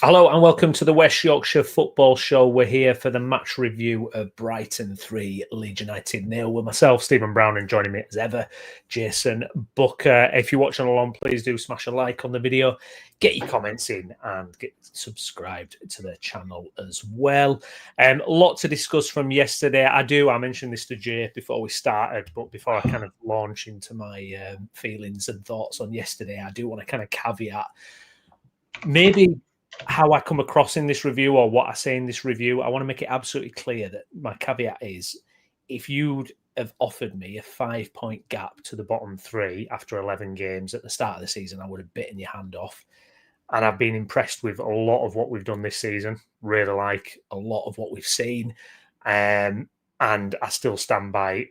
Hello and welcome to the West Yorkshire Football Show. We're here for the match review of Brighton 3, Leeds United 0 with myself, Stephen Brown, and joining me as ever, Jason Booker. If you're watching along, please do smash a like on the video, get your comments in and get subscribed to the channel as well. A lot to discuss from yesterday. I mentioned this to Jay before we started, but before I kind of launch into my feelings and thoughts on yesterday, I do want to kind of caveat maybe how I come across in this review or what I say in this review. I want to make it absolutely clear that my caveat is if you'd have offered me a 5-point gap to the bottom three after 11 games at the start of the season, I would have bitten your hand off. And I've been impressed with a lot of what we've done this season. Really like a lot of what we've seen. And I still stand by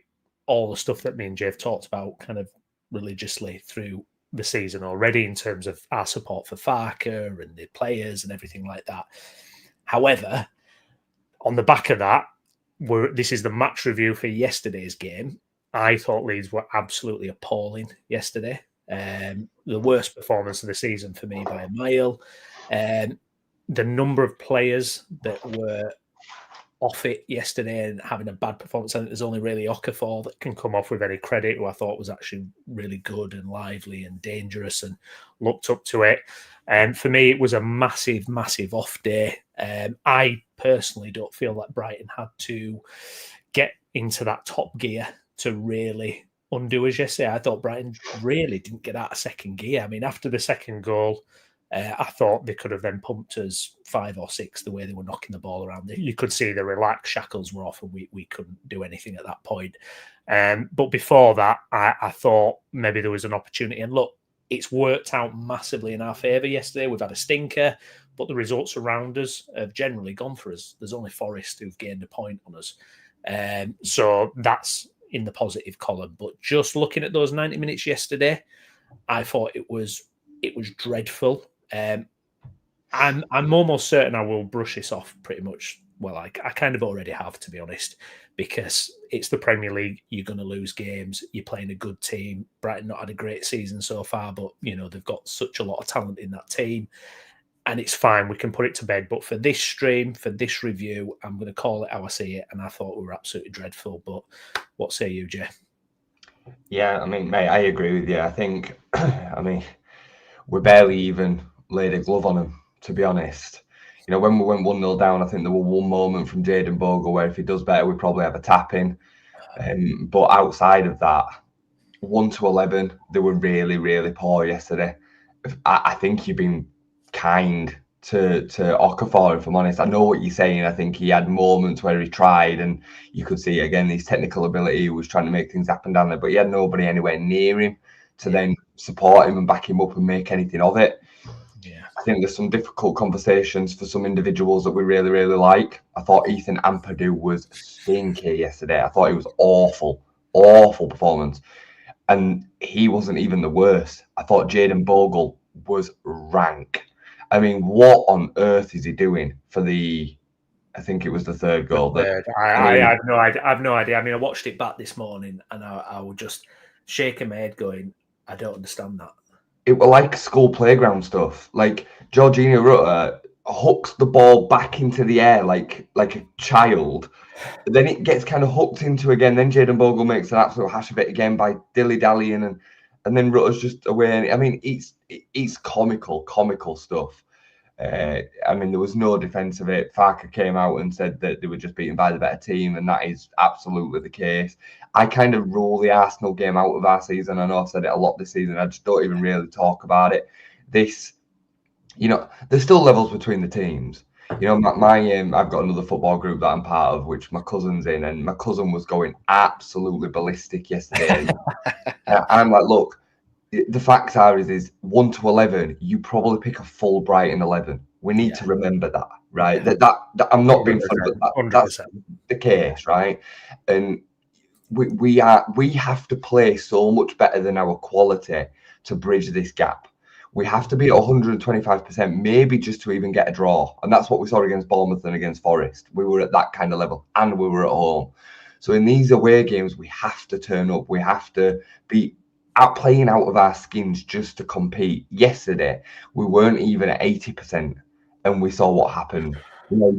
all the stuff that me and Jay have talked about kind of religiously through the season already in terms of our support for Farker and the players and everything like that. However, on the back of that, this is the match review for yesterday's game. I thought Leeds were absolutely appalling yesterday. The worst performance of the season for me by a mile. The number of players that were off it yesterday and having a bad performance. I think there's only really Okafor that can come off with any credit, who I thought was actually really good and lively and dangerous and looked up to it. And for me, it was a massive, massive off day. I personally don't feel that Brighton had to get into that top gear to really undo us yesterday. I thought Brighton really didn't get out of second gear. I mean, after the second goal, I thought they could have then pumped us 5 or 6 the way they were knocking the ball around. You could see the relaxed shackles were off and we couldn't do anything at that point. But before that, I thought maybe there was an opportunity. And look, it's worked out massively in our favour yesterday. We've had a stinker, but the results around us have generally gone for us. There's only Forest who've gained a point on us. So that's in the positive column. But just looking at those 90 minutes yesterday, I thought it was dreadful. I'm almost certain I will brush this off pretty much. Well, I kind of already have, to be honest, because it's the Premier League. You're going to lose games. You're playing a good team. Brighton not had a great season so far, but they've got such a lot of talent in that team, and it's fine. We can put it to bed. But for this stream, for this review, I'm going to call it how I see it, and I thought we were absolutely dreadful. But what say you, Jay? Yeah, I mean, mate, I agree with you. I think, we barely even laid a glove on him, to be honest. When we went 1-0 down, I think there was one moment from Jayden Bogle where if he does better, we probably have a tap in. But outside of that, 1-11, they were really, really poor yesterday. I think you've been kind to Okafor, if I'm honest. I know what you're saying. I think he had moments where he tried, and you could see again his technical ability. He was trying to make things happen down there, but he had nobody anywhere near him to then support him and back him up and make anything of it. Yeah, I think there's some difficult conversations for some individuals that we really, really like. I thought Ethan Ampadu was stinky yesterday. I thought he was awful performance. And he wasn't even the worst. I thought Jayden Bogle was rank. I mean, what on earth is he doing for I think it was the third goal. I have no idea. I mean, I watched it back this morning and I was just shaking my head going, I don't understand that. It was like school playground stuff. Like Georgina Rutter hooks the ball back into the air like a child. Then it gets kind of hooked into again. Then Jayden Bogle makes an absolute hash of it again by dilly-dallying, and then Rutter's just away. I mean, it's comical stuff. I mean, there was no defence of it. Farker came out and said that they were just beaten by the better team, and that is absolutely the case. I kind of rule the Arsenal game out of our season. I know I've said it a lot this season. I just don't even really talk about it. There's still levels between the teams. I've got another football group that I'm part of, which my cousin's in, and my cousin was going absolutely ballistic yesterday. I'm like, look, the facts is 1-11. You probably pick a full Brighton 11. We need to remember that, right? That I'm not being funny, but that's the case, right? And we have to play so much better than our quality to bridge this gap. We have to be at 125%, maybe just to even get a draw. And that's what we saw against Bournemouth and against Forest. We were at that kind of level, and we were at home. So in these away games, we have to turn up. We have to be playing out of our skins just to compete. Yesterday, we weren't even at 80%. and we saw what happened. You know,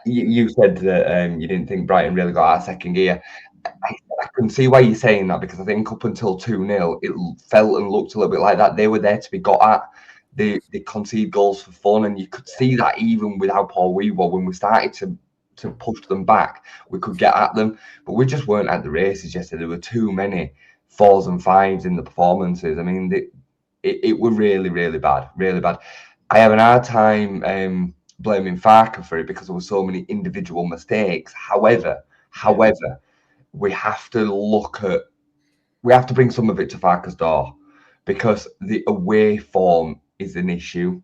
you said that you didn't think Brighton really got out of second gear. I can see why you're saying that, because I think up until 2-0, it felt and looked a little bit like that. They were there to be got at. They concede goals for fun, and you could see that even with how poor we were. When we started to push them back, we could get at them, but we just weren't at the races yesterday. There were too many 4s and 5s in the performances. I mean, it were really, really bad, really bad. I have an hard time blaming Farker for it, because there were so many individual mistakes. However, we have to bring some of it to Farker's door, because the away form is an issue.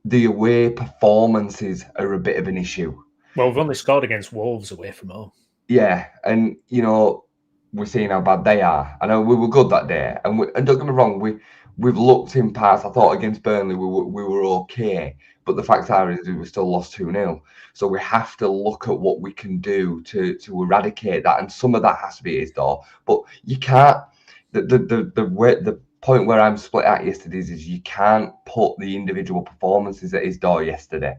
The away performances are a bit of an issue. Well, we've only scored against Wolves away from home. Yeah, and we're seeing how bad they are. I know we were good that day, and don't get me wrong, we've looked in past. I thought against Burnley we were okay, but the fact is we still lost 2-0. So we have to look at what we can do to eradicate that, and some of that has to be his door. But you can't. The point where I'm split at yesterday is you can't put the individual performances at his door yesterday.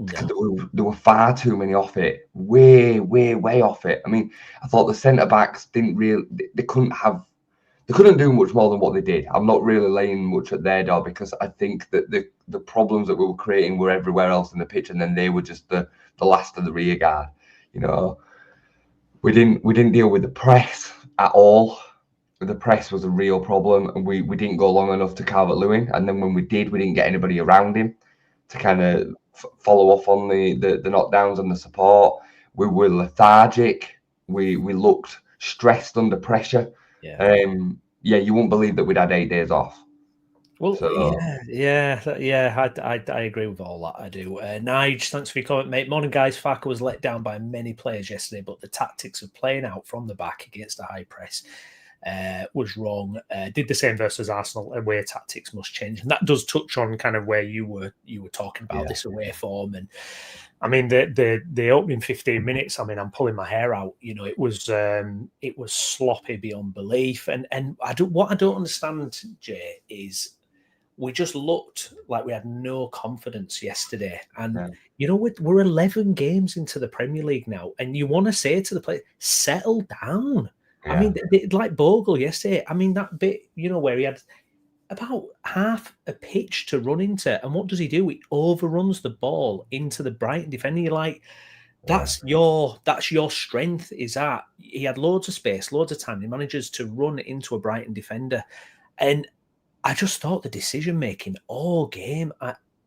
Because there were far too many off it, way off it. I mean, I thought the centre backs didn't really, they couldn't do much more than what they did. I'm not really laying much at their door, because I think that the problems that we were creating were everywhere else in the pitch, and then they were just the last of the rear guard. We didn't deal with the press at all. The press was a real problem, and we didn't go long enough to Calvert-Lewin, and then when we did, we didn't get anybody around him to kind of follow off on the knockdowns and the support. We were lethargic. We looked stressed under pressure. You won't believe that we'd had 8 days off. Well, I agree with all that. I do. Nige, thanks for your comment, mate. Morning, guys. Farker was let down by many players yesterday, but the tactics of playing out from the back against a high press was wrong. Did the same versus Arsenal. Away tactics must change, and that does touch on kind of where you were talking about this away form. And I mean the opening 15 minutes. I mean, I'm pulling my hair out. It was sloppy beyond belief. And what I don't understand, Jay, is we just looked like we had no confidence yesterday. And we're 11 games into the Premier League now, and you want to say to the players, settle down. Yeah. I mean, like Bogle yesterday. I mean, that bit, where he had about half a pitch to run into, and what does he do? He overruns the ball into the Brighton defender. You're like, that's your strength. Is that he had loads of space, loads of time. He manages to run into a Brighton defender, and I just thought the decision making all game.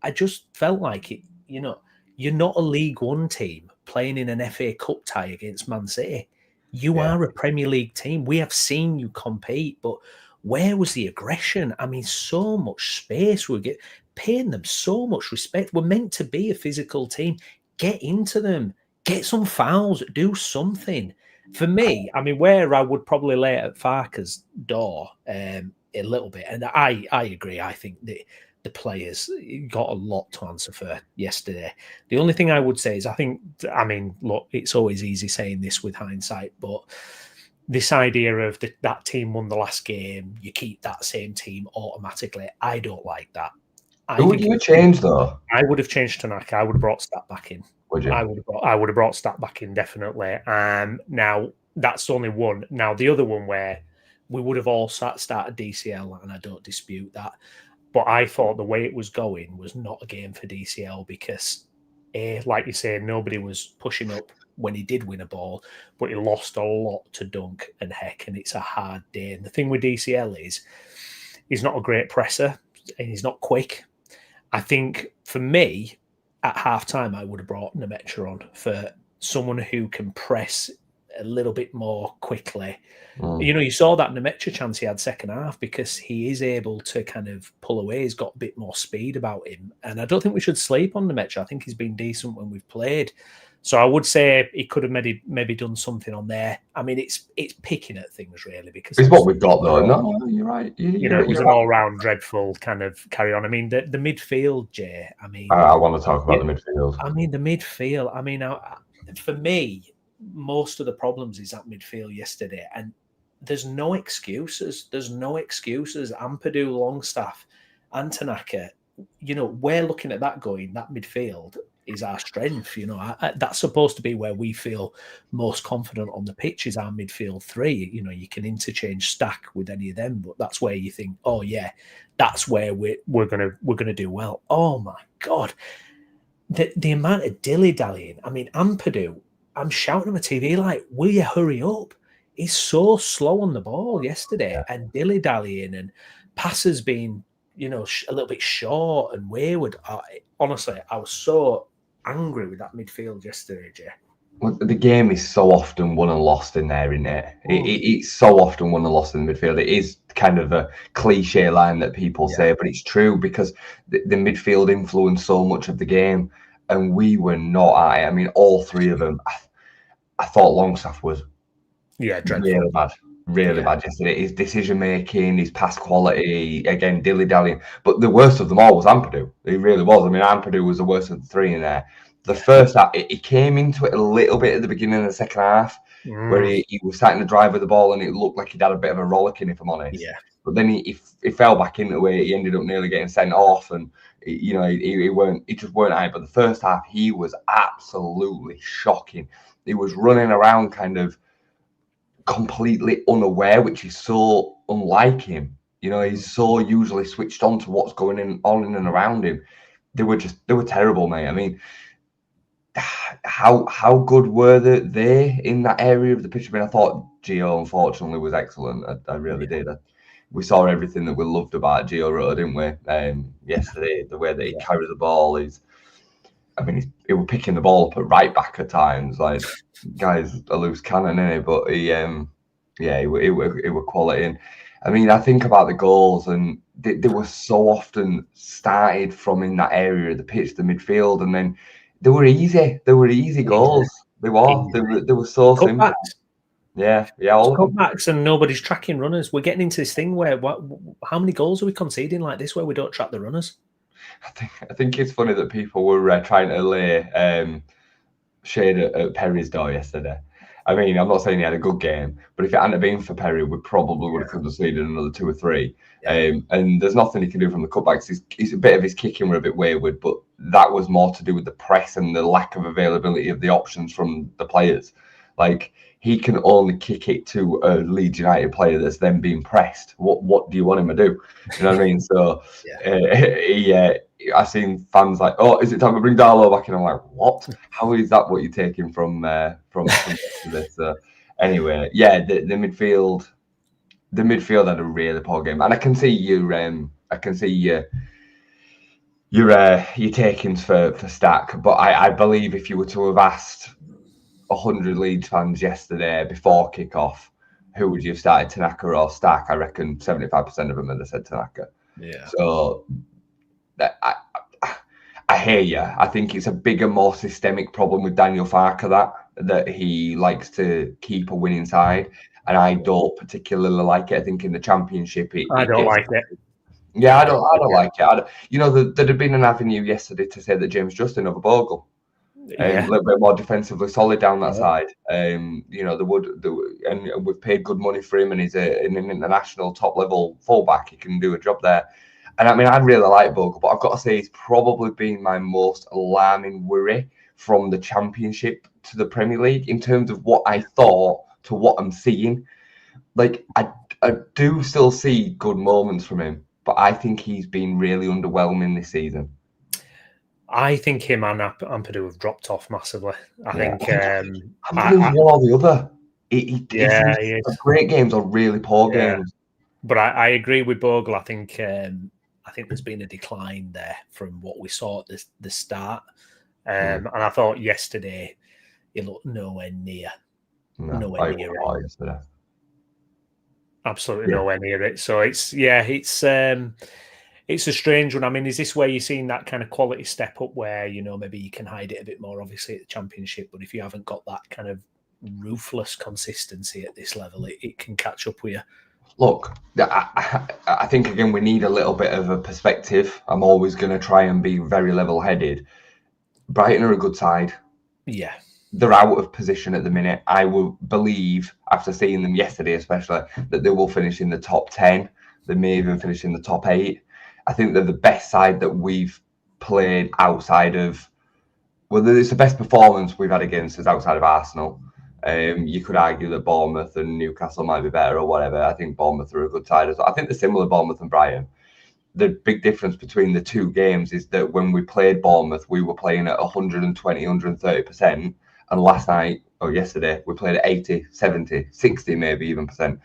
I just felt like it. You're not a League One team playing in an FA Cup tie against Man City. You are a Premier League team. We have seen you compete, but where was the aggression? I mean, so much space. We're paying them so much respect. We're meant to be a physical team. Get into them. Get some fouls. Do something. For me, I mean, where I would probably lay it at Farker's door a little bit, and I agree. I think the players got a lot to answer for yesterday. The only thing I would say is look, it's always easy saying this with hindsight, but this idea of that team won the last game, you keep that same team automatically. I don't like that. Who would you change, though? I would have changed Tanaka. I would have brought Stat back in. Would you? I would have brought Stat back in, definitely. Now, that's only one. Now, the other one where we would have all started DCL, and I don't dispute that. But I thought the way it was going was not a game for DCL because, like you say, nobody was pushing up when he did win a ball, but he lost a lot to Dunk and Heck, and it's a hard day. And the thing with DCL is he's not a great presser, and he's not quick. I think, for me, at half-time, I would have brought Nemecha on for someone who can press a little bit more quickly. You saw that Nemecha chance he had second half because he is able to kind of pull away. He's got a bit more speed about him. And I don't think we should sleep on Nemecha. I think he's been decent when we've played. So I would say he could have maybe done something on there. I mean, it's picking at things, really. Because it's what we've got, though. No, you're right. It was an all-round dreadful kind of carry on. I mean, the midfield, Jay, I want to talk about the midfield. I mean, the midfield. I mean, for me, most of the problems is at midfield yesterday. And there's no excuses. Ampadu, Longstaff, and Tanaka we're looking at that going, that midfield is our strength. That's supposed to be where we feel most confident on the pitch, is our midfield three. You can interchange Stack with any of them, but that's where you think, oh yeah, that's where we're gonna do well. Oh my God, the amount of dilly dallying. I mean, Ampadu, I'm shouting at my TV like, will you hurry up? He's so slow on the ball yesterday, and dilly dallying, and passes being a little bit short and wayward. Honestly, I was so angry with that midfield yesterday, Jay. Well, the game is so often won and lost in there, isn't it? It's so often won and lost in the midfield. It is kind of a cliche line that people say, but it's true, because the midfield influenced so much of the game, and we were not at it. I mean, all three of them. I thought Longstaff was really bad yesterday. His decision making, his pass quality, again, dilly dallying. But the worst of them all was Ampadu. He really was. I mean, Ampadu was the worst of the three in there. The first half, he came into it a little bit at the beginning of the second half, where he was starting to drive with the ball, and it looked like he'd had a bit of a rollicking, if I'm honest. Yeah. But then he fell back into it. He ended up nearly getting sent off, and he just weren't high. But the first half, he was absolutely shocking. He was running around kind of completely unaware, which is so unlike him. He's so usually switched on to what's going on in and around him. They were terrible, mate. I mean, how good were they in that area of the pitch? I mean, I thought Gio, unfortunately, was excellent. I really did. We saw everything that we loved about Gio Rutter, didn't we? Yesterday, the way that he carried the ball is. I mean, he was picking the ball up at right back at times. Like, guy's a loose cannon, isn't he? But he were quality. And I mean, I think about the goals, and they were so often started from in that area of the pitch, the midfield, and then they were easy. They were easy goals. They were so simple. Yeah, all cutbacks, and nobody's tracking runners. We're getting into this thing where how many goals are we conceding like this where we don't track the runners? I think it's funny that people were trying to lay shade at Perry's door yesterday. I mean, I'm not saying he had a good game, but if it hadn't been for Perry, we probably would have conceded another 2 or 3. And there's nothing he can do from the cutbacks. He's a bit of his kicking were a bit wayward, but that was more to do with the press and the lack of availability of the options from the players. Like, he can only kick it to a Leeds United player that's then being pressed. What do you want him to do? You know what I mean? So I've seen fans like, oh, is it time to bring Darlow back? And I'm like, what? How is that what you're taking from this? Anyway, the midfield had a really poor game, and I can see your takings for Stack, but I believe if you were to have asked 100 Leeds fans yesterday before kickoff, who would you have started, Tanaka or Stack? I reckon 75% of them would have said Tanaka. Yeah. So I hear you. I think it's a bigger, more systemic problem with Daniel Farke that he likes to keep a winning side, and I don't particularly like it. I think in the Championship, I don't like it. Yeah, I don't like it. There'd have been an avenue yesterday to say that James Justin over Bogle. A little bit more defensively solid down that side. And we've paid good money for him, and he's an international top level fullback. He can do a job there. And I mean, I really like Bogle, but I've got to say he's probably been my most alarming worry from the Championship to the Premier League in terms of what I thought to what I'm seeing. Like, I do still see good moments from him, but I think he's been really underwhelming this season. I think him and Ampadu have dropped off massively. I think Ampadu's one or the other. He is. Great games or really poor games. But I agree with Bogle. I think there's been a decline there from what we saw at the start. And I thought yesterday he looked nowhere near. Nowhere near it. Yesterday. Absolutely nowhere near it. So it's a strange one. I mean, is this where you're seeing that kind of quality step up where, maybe you can hide it a bit more, obviously, at the Championship, but if you haven't got that kind of ruthless consistency at this level, it can catch up with you. Look, I think, again, we need a little bit of a perspective. I'm always going to try and be very level-headed. Brighton are a good side. Yeah. They're out of position at the minute. I will believe, after seeing them yesterday especially, that they will finish in the top 10. They may even finish in the top 8. I think they're the best side that we've played outside of. Well, it's the best performance we've had against us outside of Arsenal. You could argue that Bournemouth and Newcastle might be better or whatever. I think Bournemouth are a good side as well. I think they're similar, Bournemouth and Brighton. The big difference between the two games is that when we played Bournemouth, we were playing at 120, 130%. And last night, or yesterday, we played at 80, 70, 60 maybe even percent.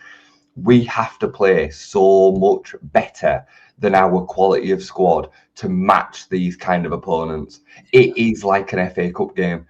We have to play so much better than our quality of squad to match these kind of opponents. It is like an FA Cup game.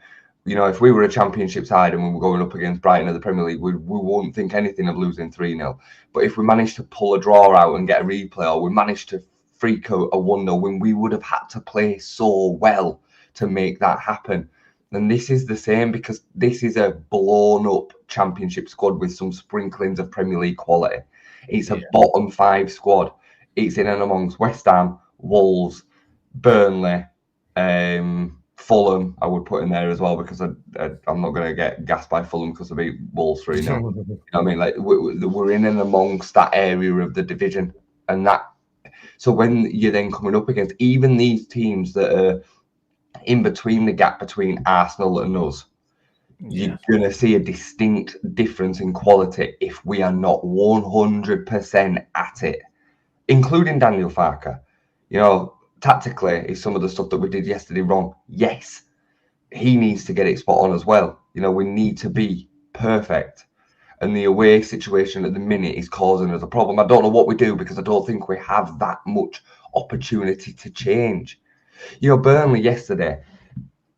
You know, if we were a Championship side and we were going up against Brighton of the Premier League, we wouldn't think anything of losing 3-0. But if we managed to pull a draw out and get a replay, or we managed to freak out a 1-0 win, we would have had to play so well to make that happen. And this is the same, because this is a blown up Championship squad with some sprinklings of Premier League quality. It's a bottom 5 squad. It's in and amongst West Ham, Wolves, Burnley, Fulham, I would put in there as well, because I'm not going to get gassed by Fulham because they beat Wolves 3-0. You know what I mean? Like, we're in and amongst that area of the division. And that, so when you're then coming up against even these teams that are in between the gap between Arsenal and us, you're going to see a distinct difference in quality if we are not 100% at it, including Daniel Farke. You know, tactically, is some of the stuff that we did yesterday wrong? Yes. He needs to get it spot on as well. You know, we need to be perfect. And the away situation at the minute is causing us a problem. I don't know what we do, because I don't think we have that much opportunity to change. You know, Burnley yesterday,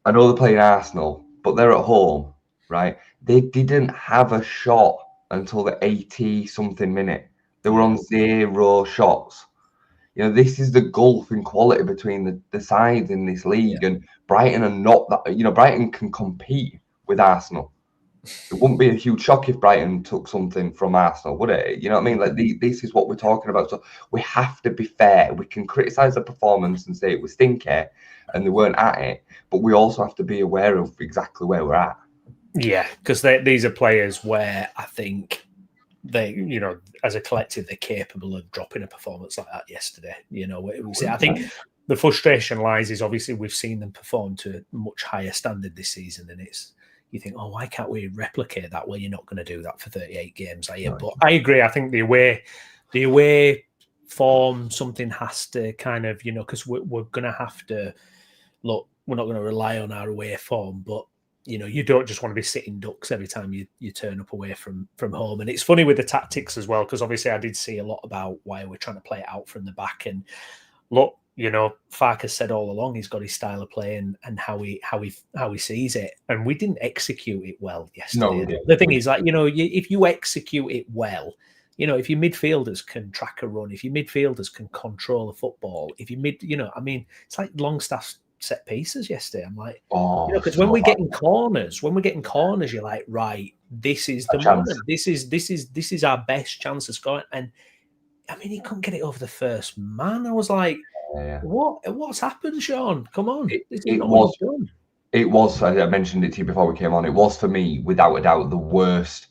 I know they're playing Arsenal, but they're at home, right? They didn't have a shot until the 80-something minute. They were on 0 shots. You know, this is the gulf in quality between the sides in this league. And Brighton are not that. You know, Brighton can compete with Arsenal. It wouldn't be a huge shock if Brighton took something from Arsenal, would it? You know what I mean? Like, this is what we're talking about. So we have to be fair. We can criticise the performance and say it was stinky and they weren't at it, but we also have to be aware of exactly where we're at. Yeah, because these are players where I think they, you know, as a collective, they're capable of dropping a performance like that yesterday. You know, I think the frustration lies is obviously we've seen them perform to a much higher standard this season, and you think, oh, why can't we replicate that? Well, you're not going to do that for 38 games, are you? But I agree. I think the away form, something has to kind of, you know, because we're going to have to look. We're not going to rely on our away form, but you know, you don't just want to be sitting ducks every time you turn up away from home. And it's funny with the tactics as well, because obviously I did see a lot about why we're trying to play it out from the back. And look, you know, Farke has said all along he's got his style of play and how he sees it, and we didn't execute it well yesterday. No, the thing is, like, you know, if you execute it well, you know, if your midfielders can track a run, if your midfielders can control the football, if you you know, I mean, it's like Longstaff's set pieces yesterday. I'm like, you know, because when we're getting corners, you're like, right, this is the moment. This is our best chance of scoring. And I mean, he couldn't get it over the first man. I was like, what's happened, Sean? Come on. It was, I mentioned it to you before we came on, it was for me, without a doubt, the worst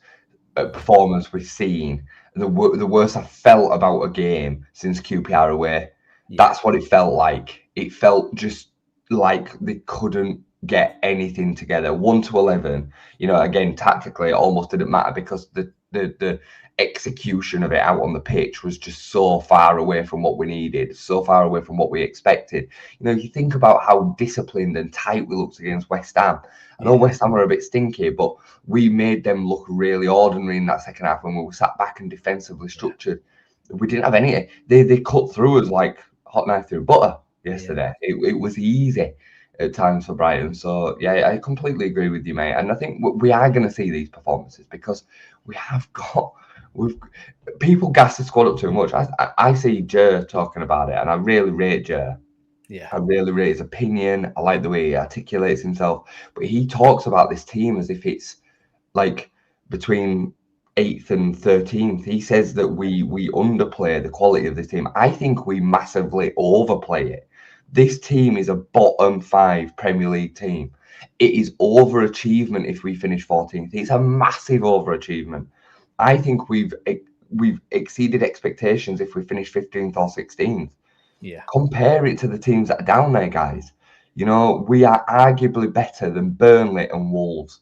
performance we've seen, the worst I felt about a game since QPR away. That's what it felt like. It felt just like they couldn't get anything together. 1-11, you know, again, tactically, it almost didn't matter, because the execution of it out on the pitch was just so far away from what we needed, so far away from what we expected. You know, you think about how disciplined and tight we looked against West Ham. I know West Ham are a bit stinky, but we made them look really ordinary in that second half when we were sat back and defensively structured. We didn't have any. They cut through us like hot knife through butter yesterday. It was easy at times for Brighton. So yeah, I completely agree with you, mate. And I think we are going to see these performances, because people gas the squad up too much. I see Jay talking about it, and I really rate Jay. Yeah, I really rate his opinion. I like the way he articulates himself. But he talks about this team as if it's like between 8th and 13th. He says that we underplay the quality of this team. I think we massively overplay it. This team is a bottom 5 Premier League team. It is overachievement if we finish 14th. It's a massive overachievement. I think we've exceeded expectations if we finish 15th or 16th. Yeah. Compare it to the teams that are down there, guys. You know, we are arguably better than Burnley and Wolves.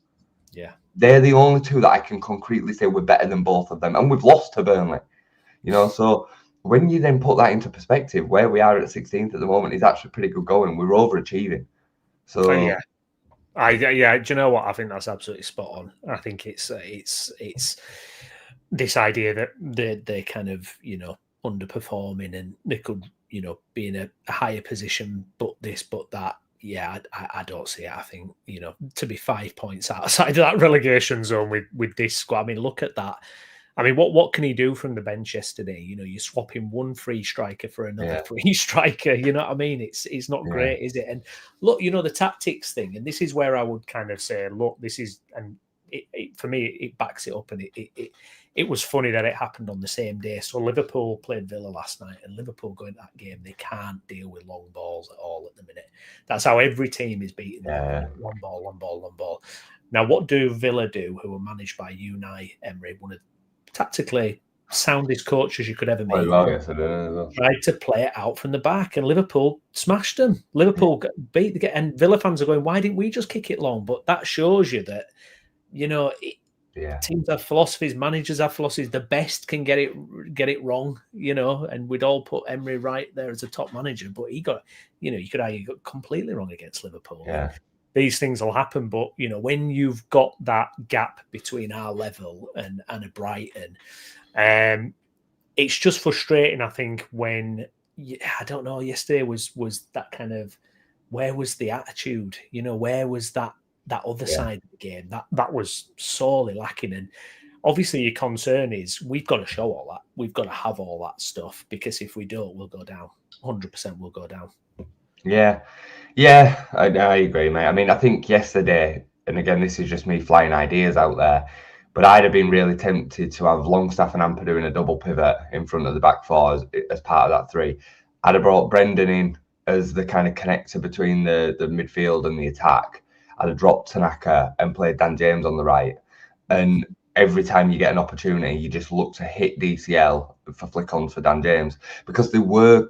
Yeah. They're the only two that I can concretely say we're better than both of them. And we've lost to Burnley. You know, so when you then put that into perspective, where we are at 16th at the moment is actually pretty good going. We're overachieving. So yeah. Do you know what? I think that's absolutely spot on. I think it's this idea that they're kind of, you know, underperforming and they could, you know, be in a higher position, but this, but that. Yeah, I don't see it. I think, you know, to be 5 points outside of that relegation zone with this squad. I mean, look at that. I mean, what can he do from the bench yesterday? You know, you're swapping one free striker for another free striker. You know what I mean? It's not great, is it? And look, you know, the tactics thing, and this is where I would kind of say, look, this is, and for me, it backs it up, and it was funny that it happened on the same day. So Liverpool played Villa last night, and Liverpool going to that game, they can't deal with long balls at all at the minute. That's how every team is beating them. Long ball, long ball, long ball. Now, what do Villa do, who are managed by Unai Emery, one of tactically soundest coaches you could ever meet? Tried to play it out from the back, and Liverpool smashed them. Liverpool beat the, and Villa fans are going, why didn't we just kick it long? But that shows you that, you know, teams have philosophies, managers have philosophies. The best can get it wrong, you know, and we'd all put Emery right there as a top manager, but he got, you know, you could argue, got completely wrong against Liverpool. Yeah. These things will happen, but, you know, when you've got that gap between our level and a Brighton, it's just frustrating, I think, when, I don't know, yesterday was that kind of, where was the attitude? You know, where was that other side of the game? That was sorely lacking. And obviously your concern is we've got to show all that. We've got to have all that stuff, because if we don't, we'll go down. 100% we'll go down. Yeah, I agree, mate. I mean, I think yesterday, and again, this is just me flying ideas out there, but I'd have been really tempted to have Longstaff and Amper doing a double pivot in front of the back four as part of that three. I'd have brought Brendan in as the kind of connector between the midfield and the attack. I'd have dropped Tanaka and played Dan James on the right. And every time you get an opportunity, you just look to hit DCL for flick-ons for Dan James, because there were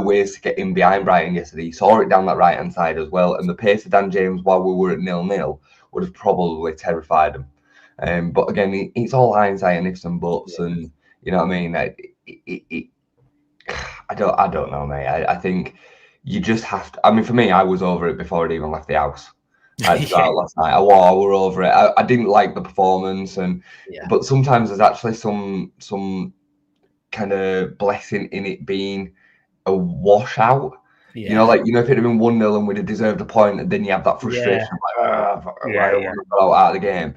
ways to get in behind Brighton yesterday. You saw it down that right-hand side as well, and the pace of Dan James while we were at 0-0 would have probably terrified him. But again, it's all hindsight and ifs and buts, and you know what I mean. I don't know, mate. I think you just have to. I mean, for me, I was over it before it even left the house. Last night, I were over it. I didn't like the performance, but sometimes there's actually some kind of blessing in it being a washout. You know, like, you know, if it had been 1-0 and we'd have deserved a point, and then you have that frustration, like, I don't want to go out of the game.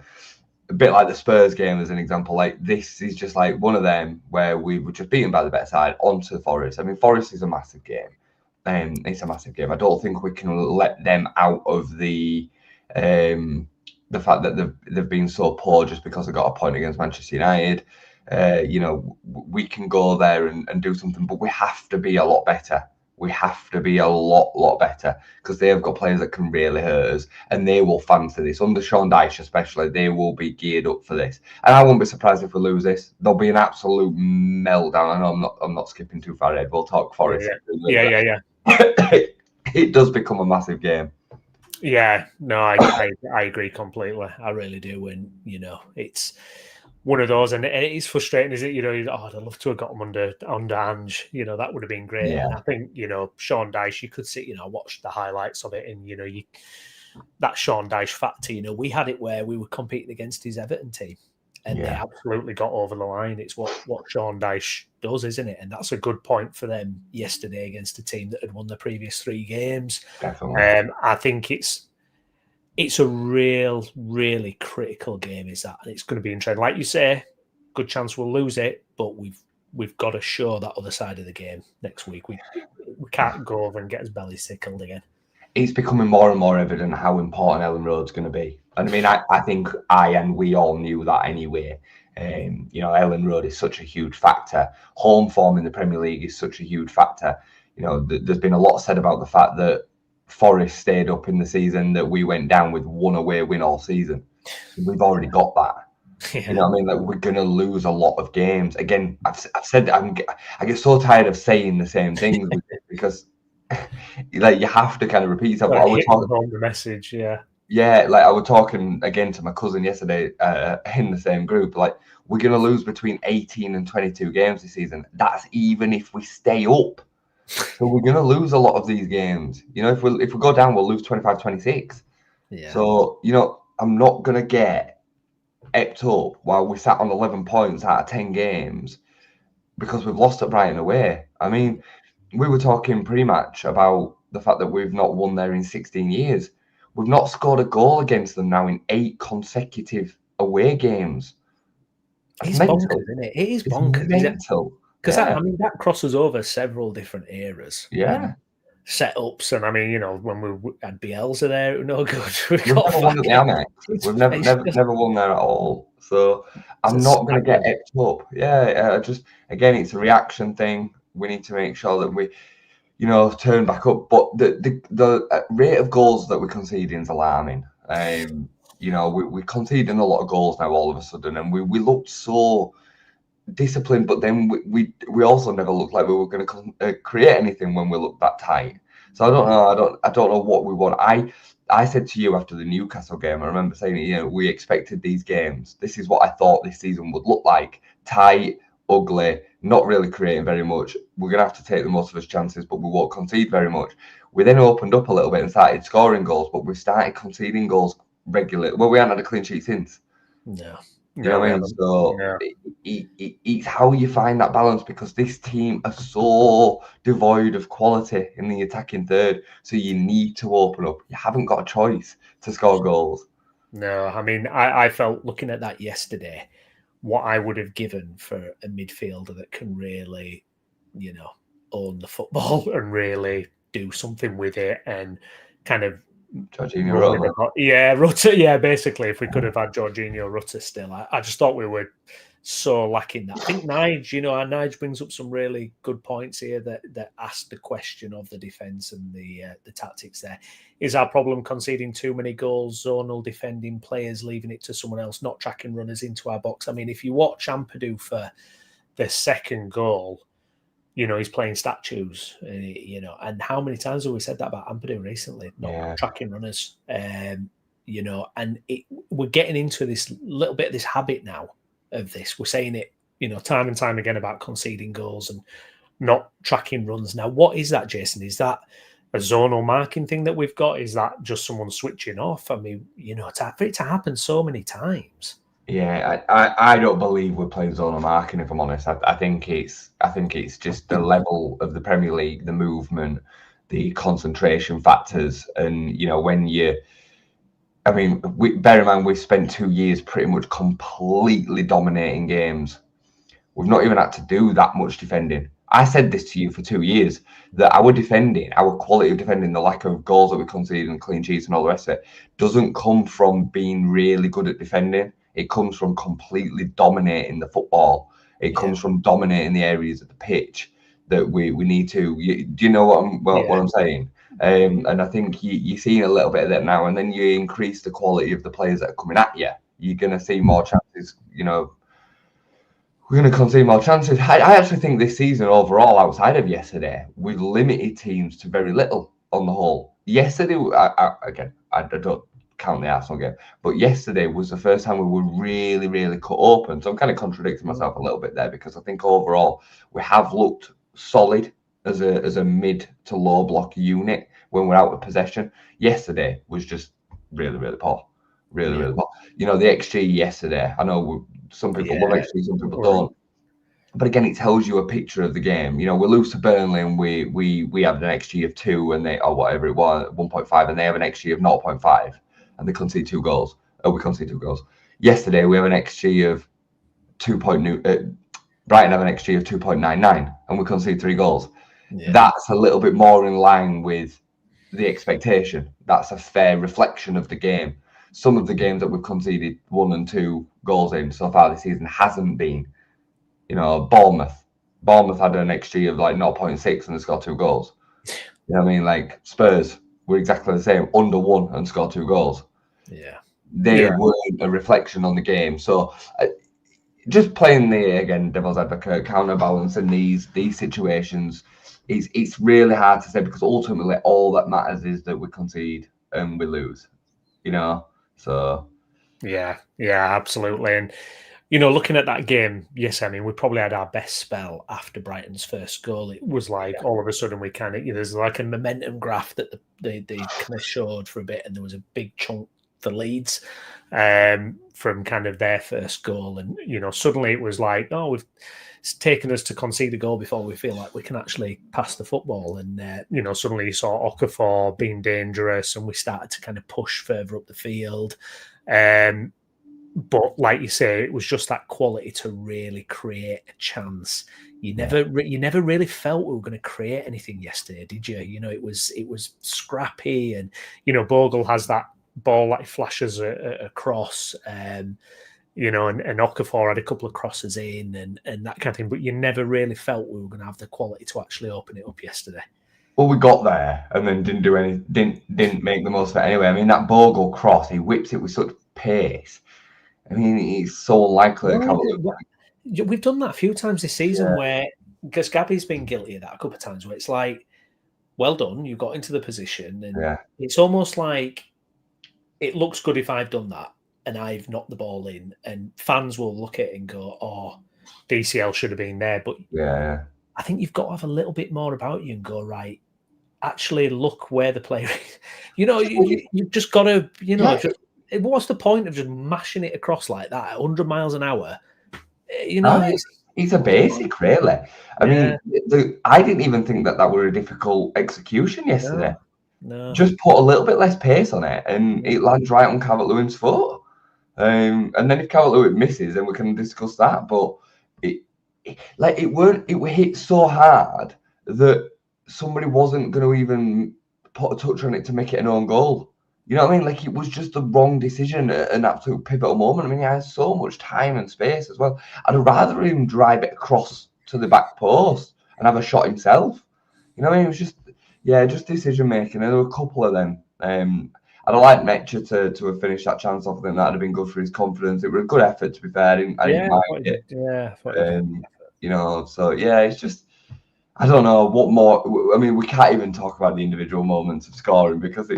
A bit like the Spurs game as an example. Like, this is just like one of them where we were just beaten by the better side onto Forest. I mean, Forest is a massive game. It's a massive game. I don't think we can let them out of the fact that they've been so poor just because they got a point against Manchester United. You know, we can go there and do something, but we have to be a lot better. We have to be a lot better, because they have got players that can really hurt us, and they will fancy this. Under Sean Dyche especially, they will be geared up for this. And I won't be surprised if we lose this. There'll be an absolute meltdown. I know I'm not skipping too far ahead. We'll talk Forest. Yeah. It does become a massive game. Yeah, no, I agree completely. I really do. And, you know, it's one of those, and it is frustrating, is it? You know, I'd love to have got him under Ange. You know, that would have been great. Yeah. And I think, you know, Sean Dyche, you could see, you know, watch the highlights of it, and, you know, that Sean Dyche factor, you know, we had it where we were competing against his Everton team, and they absolutely got over the line. It's what Sean Dyche does, isn't it? And that's a good point for them yesterday against a team that had won the previous 3 games. Definitely. I think it's a really critical game, is that, and it's going to be interesting. Like you say, good chance we'll lose it, but we've got to show that other side of the game next week. We can't go over and get his belly tickled again. It's becoming more and more evident how important Ellen Road's going to be. And I mean, I think we all knew that anyway. You know, Ellen Road is such a huge factor. Home form in the Premier League is such a huge factor. You know, there's been a lot said about the fact that Forest stayed up in the season, that we went down with 1 away win all season. We've already got that. You know what I mean? Like, we're gonna lose a lot of games. Again, I've said that I get so tired of saying the same things because like you have to kind of repeat yourself. But I was talking, home the message, yeah. yeah, like I was talking again to my cousin yesterday in the same group. Like, we're gonna lose between 18 and 22 games this season. That's even if we stay up. So we're gonna lose a lot of these games. You know, if we go down, we'll lose 25-26. Yeah. So, you know, I'm not gonna get epped up while we sat on 11 points out of 10 games because we've lost at Brighton away. I mean, we were talking pre-match about the fact that we've not won there in 16 years. We've not scored a goal against them now in 8 consecutive away games. It's bonkers, isn't it? It is bonkers. Mental. Because I mean, that crosses over several different eras. Yeah. Setups, and I mean, you know, when we had Bielsa there, it was no good. We've never won at the Amex. We've never won there at all. So I'm not going to get epped up. Yeah, just again, it's a reaction thing. We need to make sure that we, you know, turn back up. But the rate of goals that we're conceding is alarming. You know, we're conceding a lot of goals now all of a sudden, and we looked so disciplined, but then we also never looked like we were going to create anything when we looked that tight. So I don't know. I don't know what we want. I said to you after the Newcastle game, I remember saying, you know, we expected these games. This is what I thought this season would look like: tight, ugly, not really creating very much. We're going to have to take the most of his chances, but we won't concede very much. We then opened up a little bit and started scoring goals, but we started conceding goals regularly. Well, we haven't had a clean sheet since. No. You know what I mean? So it's how you find that balance, because this team are so devoid of quality in the attacking third. So you need to open up. You haven't got a choice to score goals. No, I mean, I felt looking at that yesterday, what I would have given for a midfielder that can really, you know, own the football and really do something with it and kind of Rutter. Yeah, basically, if we could have had Jorginho, Rutter still, I just thought we were so lacking that. I think Nige brings up some really good points here that ask the question of the defence and the tactics there. Is our problem conceding too many goals, zonal defending, players leaving it to someone else, not tracking runners into our box? I mean, if you watch Ampadu for the second goal, you know, he's playing statues, you know, and how many times have we said that about Ampadu recently? Not tracking runners, you know, and we're getting into this little bit of this habit now of this. We're saying it, you know, time and time again about conceding goals and not tracking runs. Now, what is that, Jason? Is that a zonal marking thing that we've got? Is that just someone switching off? I mean, you know, for it to happen so many times. Yeah, I don't believe we're playing zonal marking, if I'm honest. I think it's just the level of the Premier League, the movement, the concentration factors, and you know, bear in mind we've spent 2 years pretty much completely dominating games. We've not even had to do that much defending. I said this to you for 2 years, that our defending, our quality of defending, the lack of goals that we conceded and clean sheets and all the rest of it, doesn't come from being really good at defending. It comes from completely dominating the football. It comes from dominating the areas of the pitch that we need to. Do you know what I'm saying? And I think you're seeing a little bit of that now. And then you increase the quality of the players that are coming at you. You're going to see more chances. You know, we're going to concede more chances. I actually think this season overall, outside of yesterday, we've limited teams to very little on the whole. Yesterday, I don't count the Arsenal game, but yesterday was the first time we were really, really cut open. So I'm kind of contradicting myself a little bit there, because I think overall we have looked solid as a mid to low block unit when we're out of possession. Yesterday was just really, really poor. Really, really poor. You know, the XG yesterday, I know some people love XG, some people don't. But again, it tells you a picture of the game. You know, we lose to Burnley and we have an XG of 2 and they, or whatever it was, 1.5, and they have an XG of 0.5. And they concede 2 goals. We concede 2 goals. Yesterday, we have an XG of 2.9. Brighton have an XG of 2.99, and we concede 3 goals. Yeah. That's a little bit more in line with the expectation. That's a fair reflection of the game. Some of the games that we've conceded 1 and 2 goals in so far this season hasn't been. You know, Bournemouth had an XG of like 0.6 and they scored 2 goals. You know what I mean? Like Spurs were exactly the same, under 1 and scored 2 goals. Yeah. they weren't a reflection on the game. So just playing the, again, devil's advocate, counterbalancing these situations, it's really hard to say, because ultimately all that matters is that we concede and we lose, so. Yeah, absolutely. And, looking at that game, yes, I mean, we probably had our best spell after Brighton's first goal. It was like all of a sudden we kind of, there's like a momentum graph that they kind of showed for a bit, and there was a big chunk for Leeds from kind of their first goal. And, suddenly it was like, oh, it's taken us to concede a goal before we feel like we can actually pass the football. And, suddenly you saw Okafor being dangerous, and we started to kind of push further up the field. But like you say, it was just that quality to really create a chance. You never really felt we were going to create anything yesterday, did you? It was scrappy, and Bogle has that ball like flashes across, and Okafor had a couple of crosses in and that kind of thing. But you never really felt we were going to have the quality to actually open it up yesterday. Well, we got there and then didn't make the most of it anyway. I mean, that Bogle cross, he whips it with such pace. I mean, it's so unlikely. We've done that a few times this season where, because Gabby's been guilty of that a couple of times, where it's like, well done, you got into the position, and it's almost like it looks good if I've done that and I've knocked the ball in, and fans will look at it and go, oh, DCL should have been there. But I think you've got to have a little bit more about you and go, right, actually look where the player is. You've just got to, what's the point of just mashing it across like that at 100 miles an hour? It's a basic, really. I mean, I didn't even think that were a difficult execution yesterday. No. Just put a little bit less pace on it, and it lands right on Calvert-Lewin's foot. And then if Calvert-Lewin misses, then we can discuss that. But it hit so hard that somebody wasn't going to even put a touch on it to make it an own goal. You know what I mean? Like, it was just the wrong decision at an absolute pivotal moment. I mean, he has so much time and space as well. I'd rather him drive it across to the back post and have a shot himself. You know what I mean? It was just decision making. And there were a couple of them. I'd have liked Metcher to have finished that chance off. I think that'd have been good for his confidence. It was a good effort, to be fair. I didn't mind it. So it's just, I don't know what more. I mean, we can't even talk about the individual moments of scoring, because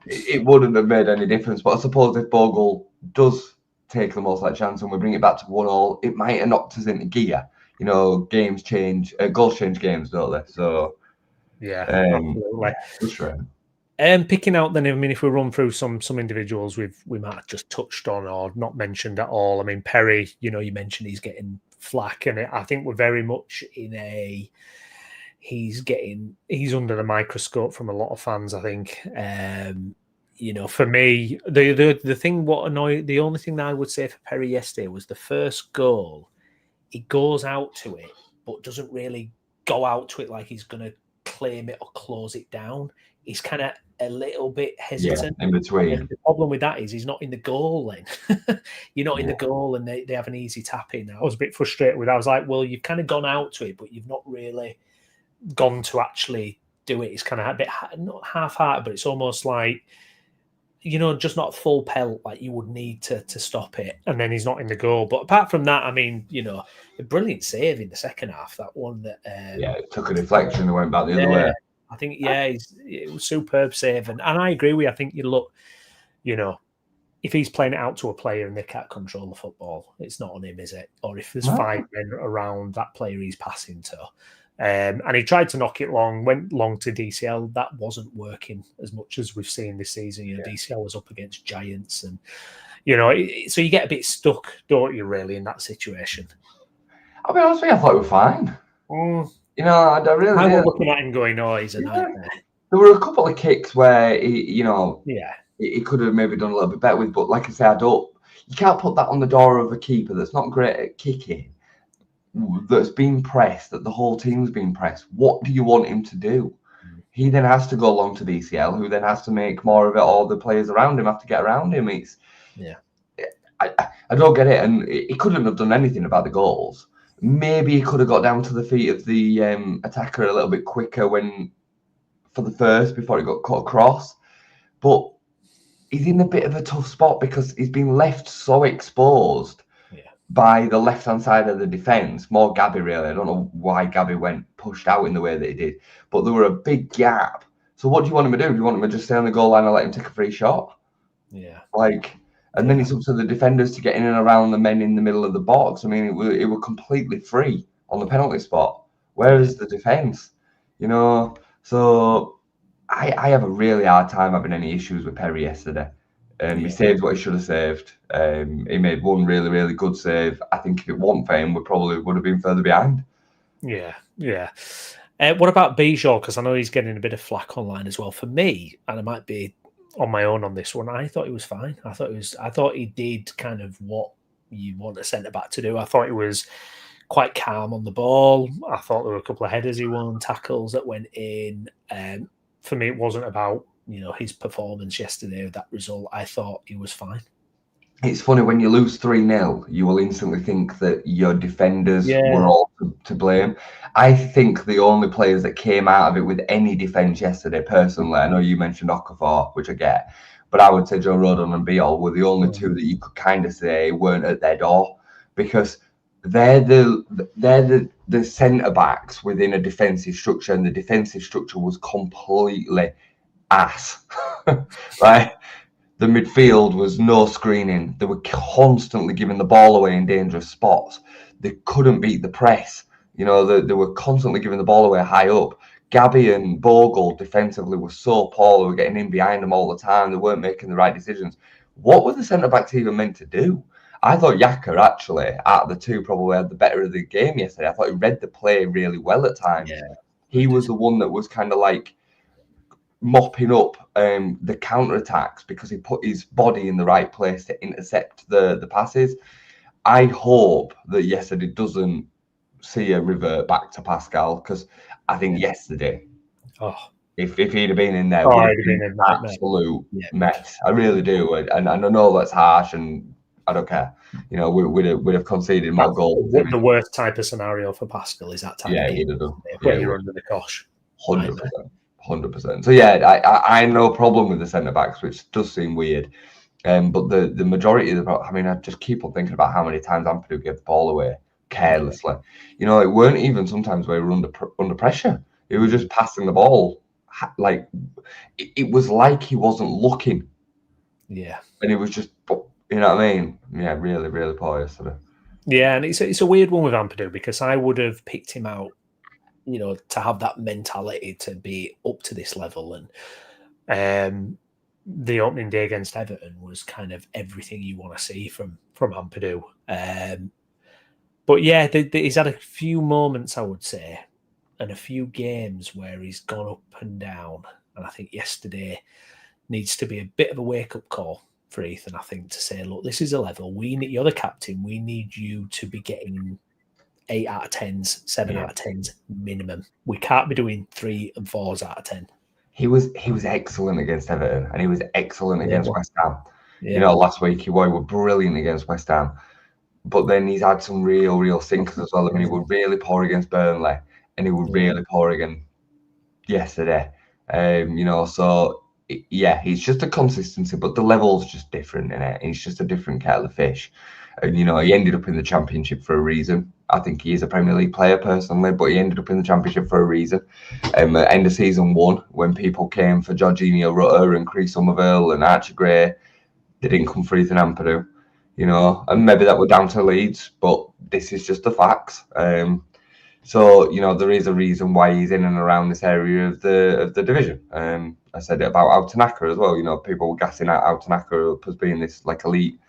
it wouldn't have made any difference. But I suppose if Bogle does take the most chance and we bring it back to 1-1, it might have knocked us into gear. Games change, goals change games, don't they? So absolutely. Picking out then, I mean, if we run through some individuals we might have just touched on or not mentioned at all. I mean, Perry, you mentioned he's getting flack, and I think we're very much in he's under the microscope from a lot of fans, I think. For me, the only thing that I would say for Perry yesterday was the first goal. He goes out to it, but doesn't really go out to it like he's going to claim it or close it down. He's kind of a little bit hesitant in between. And the problem with that is he's not in the goal then. You're not in the goal, and they have an easy tap in. I was a bit frustrated with that. I was like, well, you've kind of gone out to it, but you've not really gone to actually do it. It's kind of a bit not half-hearted, but it's almost like, just not full pelt like you would need to stop it. And then he's not in the goal. But apart from that, I mean, a brilliant save in the second half. That one that it took a deflection and went back the other way. I think it was superb save, and I agree with you. I think you look, if he's playing it out to a player and they can't control the football, it's not on him, is it? Or if there's 5 men around that player he's passing to. And he tried to knock it long, went long to DCL. That wasn't working as much as we've seen this season. DCL was up against giants, and so you get a bit stuck, don't you? Really, in that situation. I'll be honest with you, I thought we were fine. I really. I was looking at him going, "Oh, he's a nightmare." There were a couple of kicks where he could have maybe done a little bit better with, but like I say, you can't put that on the door of a keeper that's not great at kicking, that's been pressed, that the whole team's been pressed. What do you want him to do? He then has to go along to DCL, who then has to make more of it. All the players around him have to get around him. I don't get it, and he couldn't have done anything about the goals. Maybe he could have got down to the feet of the attacker a little bit quicker for the first, before he got cut across. But he's in a bit of a tough spot because he's been left so exposed by the left-hand side of the defence. More Gabby, really. I don't know why Gabby went pushed out in the way that he did, but there were a big gap. So what do you want him to do? Do you want him to just stay on the goal line and let him take a free shot? Yeah. And then it's up to the defenders to get in and around the men in the middle of the box. I mean, it were completely free on the penalty spot. Where is the defence? So I have a really hard time having any issues with Perry yesterday. He saved what he should have saved. He made one really, really good save. I think if it wasn't for him, we probably would have been further behind. Yeah. What about Bijou? Because I know he's getting a bit of flack online as well. For me, and I might be on my own on this one, I thought he was fine. I thought he did kind of what you want a centre back to do. I thought he was quite calm on the ball. I thought there were a couple of headers he won, tackles that went in. For me, it wasn't about his performance yesterday or that result. I thought he was fine. It's funny, when you lose 3-0, you will instantly think that your defenders were all to blame. I think the only players that came out of it with any defence yesterday, personally, I know you mentioned Okafor, which I get, but I would say Joe Rodon and Biol were the only two that you could kind of say weren't at their door, because they're the centre backs within a defensive structure, and the defensive structure was completely ass. Right? The midfield was no screening. They were constantly giving the ball away in dangerous spots. They couldn't beat the press. They were constantly giving the ball away high up. Gabby and Bogle defensively were so poor. They were getting in behind them all the time. They weren't making the right decisions. What were the centre-backs even meant to do? I thought Yaka, actually, out of the two, probably had the better of the game yesterday. I thought he read the play really well at times. Yeah, he was the one that was kind of like mopping up the counter-attacks because he put his body in the right place to intercept the passes. I hope that yesterday doesn't see a revert back to Pascal, because I think yesterday, if he'd have been in there, would have been an absolute mess. I really do, and I know that's harsh, and I don't care. We'd have conceded more goals. The worst type of scenario for Pascal is that type of game where you're under the cosh. 100%. So I have no problem with the centre backs, which does seem weird. But the majority of I just keep on thinking about how many times Ampadu gave the ball away carelessly. It weren't even sometimes where we were under pressure. It was just passing the ball. Like it was like he wasn't looking. Yeah. And it was just, you know what I mean? Yeah, really, really poor yesterday. Yeah, and it's a weird one with Ampadu, because I would have picked him out, to have that mentality to be up to this level. And the opening day against Everton was kind of everything you want to see from Ampadu. But yeah, he's had a few moments, I would say, and a few games where he's gone up and down. And I think yesterday needs to be a bit of a wake-up call for Ethan, I think, to say, look, this is a level. You're the captain. We need you to be getting 8 out of 10s, 7 out of 10s minimum. We can't be doing 3 and 4s out of 10. He was excellent against Everton, and he was excellent against West Ham. Last week he was brilliant against West Ham. But then he's had some real sinkers as well. I mean, he was really poor against Burnley, and he was really poor again yesterday. So he's just a consistency, but the level's just different in it. He's just a different kettle of fish. And he ended up in the Championship for a reason. I think he is a Premier League player personally, but he ended up in the Championship for a reason. At end of season 1, when people came for Jorginho Rutter and Chris Somerville and Archie Gray, they didn't come for Ethan Ampadu. And maybe that were down to Leeds, but this is just the facts. So there is a reason why he's in and around this area of the division. I said it about Altanaka as well. People were gassing out Altanaka up as being this like elite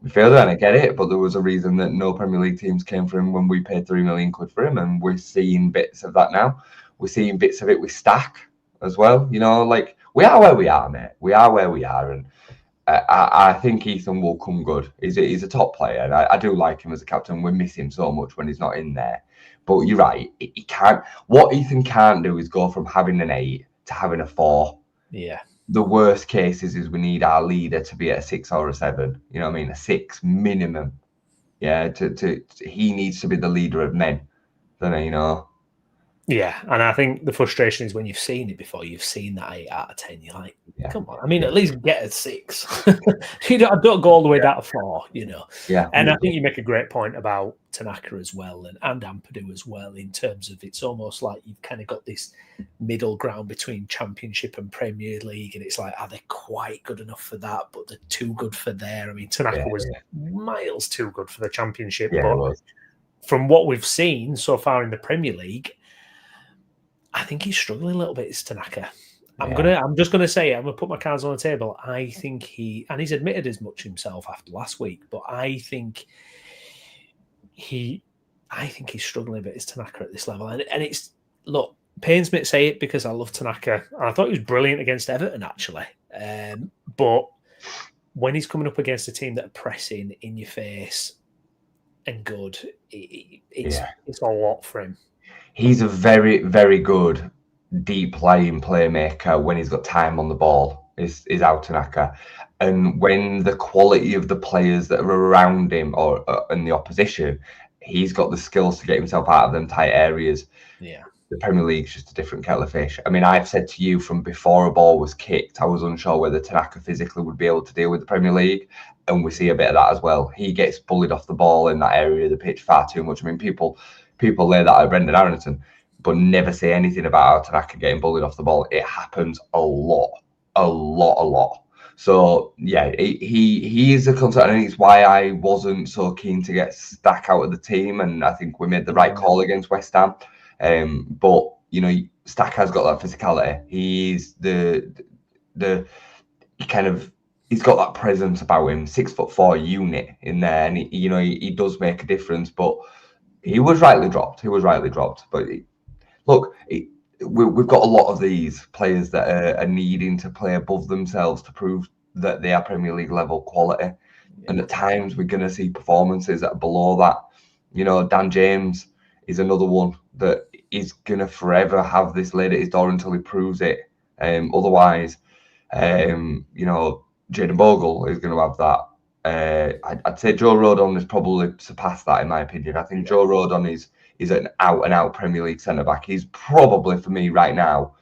midfielder, and I get it, but there was a reason that no Premier League teams came for him when we paid £3 million for him, and we're seeing bits of that now. We're seeing bits of it with Stack as well. Like we are where we are, mate. We are where we are, and I think Ethan will come good. He's a top player, and I do like him as a captain. We miss him so much when he's not in there. But you're right, he can't. What Ethan can't do is go from having an 8 to having a 4. Yeah. The worst cases is we need our leader to be at a 6 or a 7. You know what I mean? A 6 minimum. Yeah. He needs to be the leader of men. Don't he? Yeah, and I think the frustration is when you've seen it before, you've seen that 8 out of 10, you're like, Yeah. come on. I mean, at least get a 6. Don't go all the way down to 4, Yeah. And I think you make a great point about Tanaka as well and Ampadu as well, in terms of it's almost like you've kind of got this middle ground between Championship and Premier League, and it's like, are they quite good enough for that? But they're too good for there. I mean, Tanaka was miles too good for the Championship, but from what we've seen so far in the Premier League, I think he's struggling a little bit, is Tanaka. I'm just gonna say, I'm gonna put my cards on the table. I think and he's admitted as much himself after last week, but I think he's struggling a bit, is Tanaka, at this level. And it's, look, pains me to say it because I love Tanaka. I thought he was brilliant against Everton, actually. But when he's coming up against a team that are pressing in your face and good, it's a lot for him. He's a very, very good deep lying playmaker when he's got time on the ball, is Tanaka. And when the quality of the players that are around him or in the opposition, he's got the skills to get himself out of them tight areas. Yeah. The Premier League's just a different kettle of fish. I mean, I've said to you from before a ball was kicked, I was unsure whether Tanaka physically would be able to deal with the Premier League. And we see a bit of that as well. He gets bullied off the ball in that area of the pitch far too much. I mean, people lay that at Brendan Aronson, but never say anything about Tanaka getting bullied off the ball. It happens a lot. So yeah, he is a concern, and it's why I wasn't so keen to get Stack out of the team, and I think we made the right call against West Ham. But Stack has got that physicality. He's he's got that presence about him. 6'4" unit in there, and he does make a difference. But he was rightly dropped. But look, we've got a lot of these players that are needing to play above themselves to prove that they are Premier League level quality. And at times we're going to see performances that are below that. Dan James is another one that is going to forever have this laid at his door until he proves it. Otherwise, Jayden Bogle is going to have that. I'd say Joe Rodon has probably surpassed that, in my opinion. I think Joe Rodon is an out-and-out Premier League centre-back. He's probably, for me right now,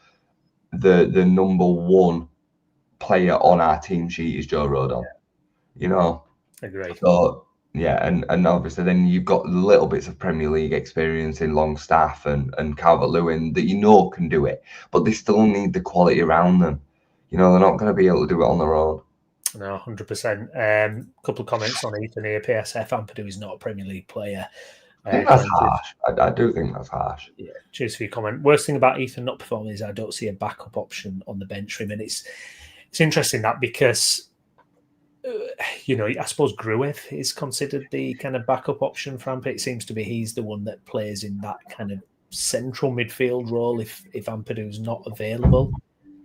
the number one player on our team sheet is Joe Rodon. Agree. So, yeah, and obviously then you've got little bits of Premier League experience in Longstaff and Calvert-Lewin that can do it, but they still need the quality around them. They're not going to be able to do it on their own. No, 100%. Couple of comments on Ethan here. PSF, Ampadu is not a Premier League player. I think that's harsh. I do think that's harsh. Yeah, cheers for your comment. Worst thing about Ethan not performing is I don't see a backup option on the bench for him, and it's interesting that because I suppose Gruev is considered the kind of backup option for Ampadu. It seems to be he's the one that plays in that kind of central midfield role if Ampadu's not available.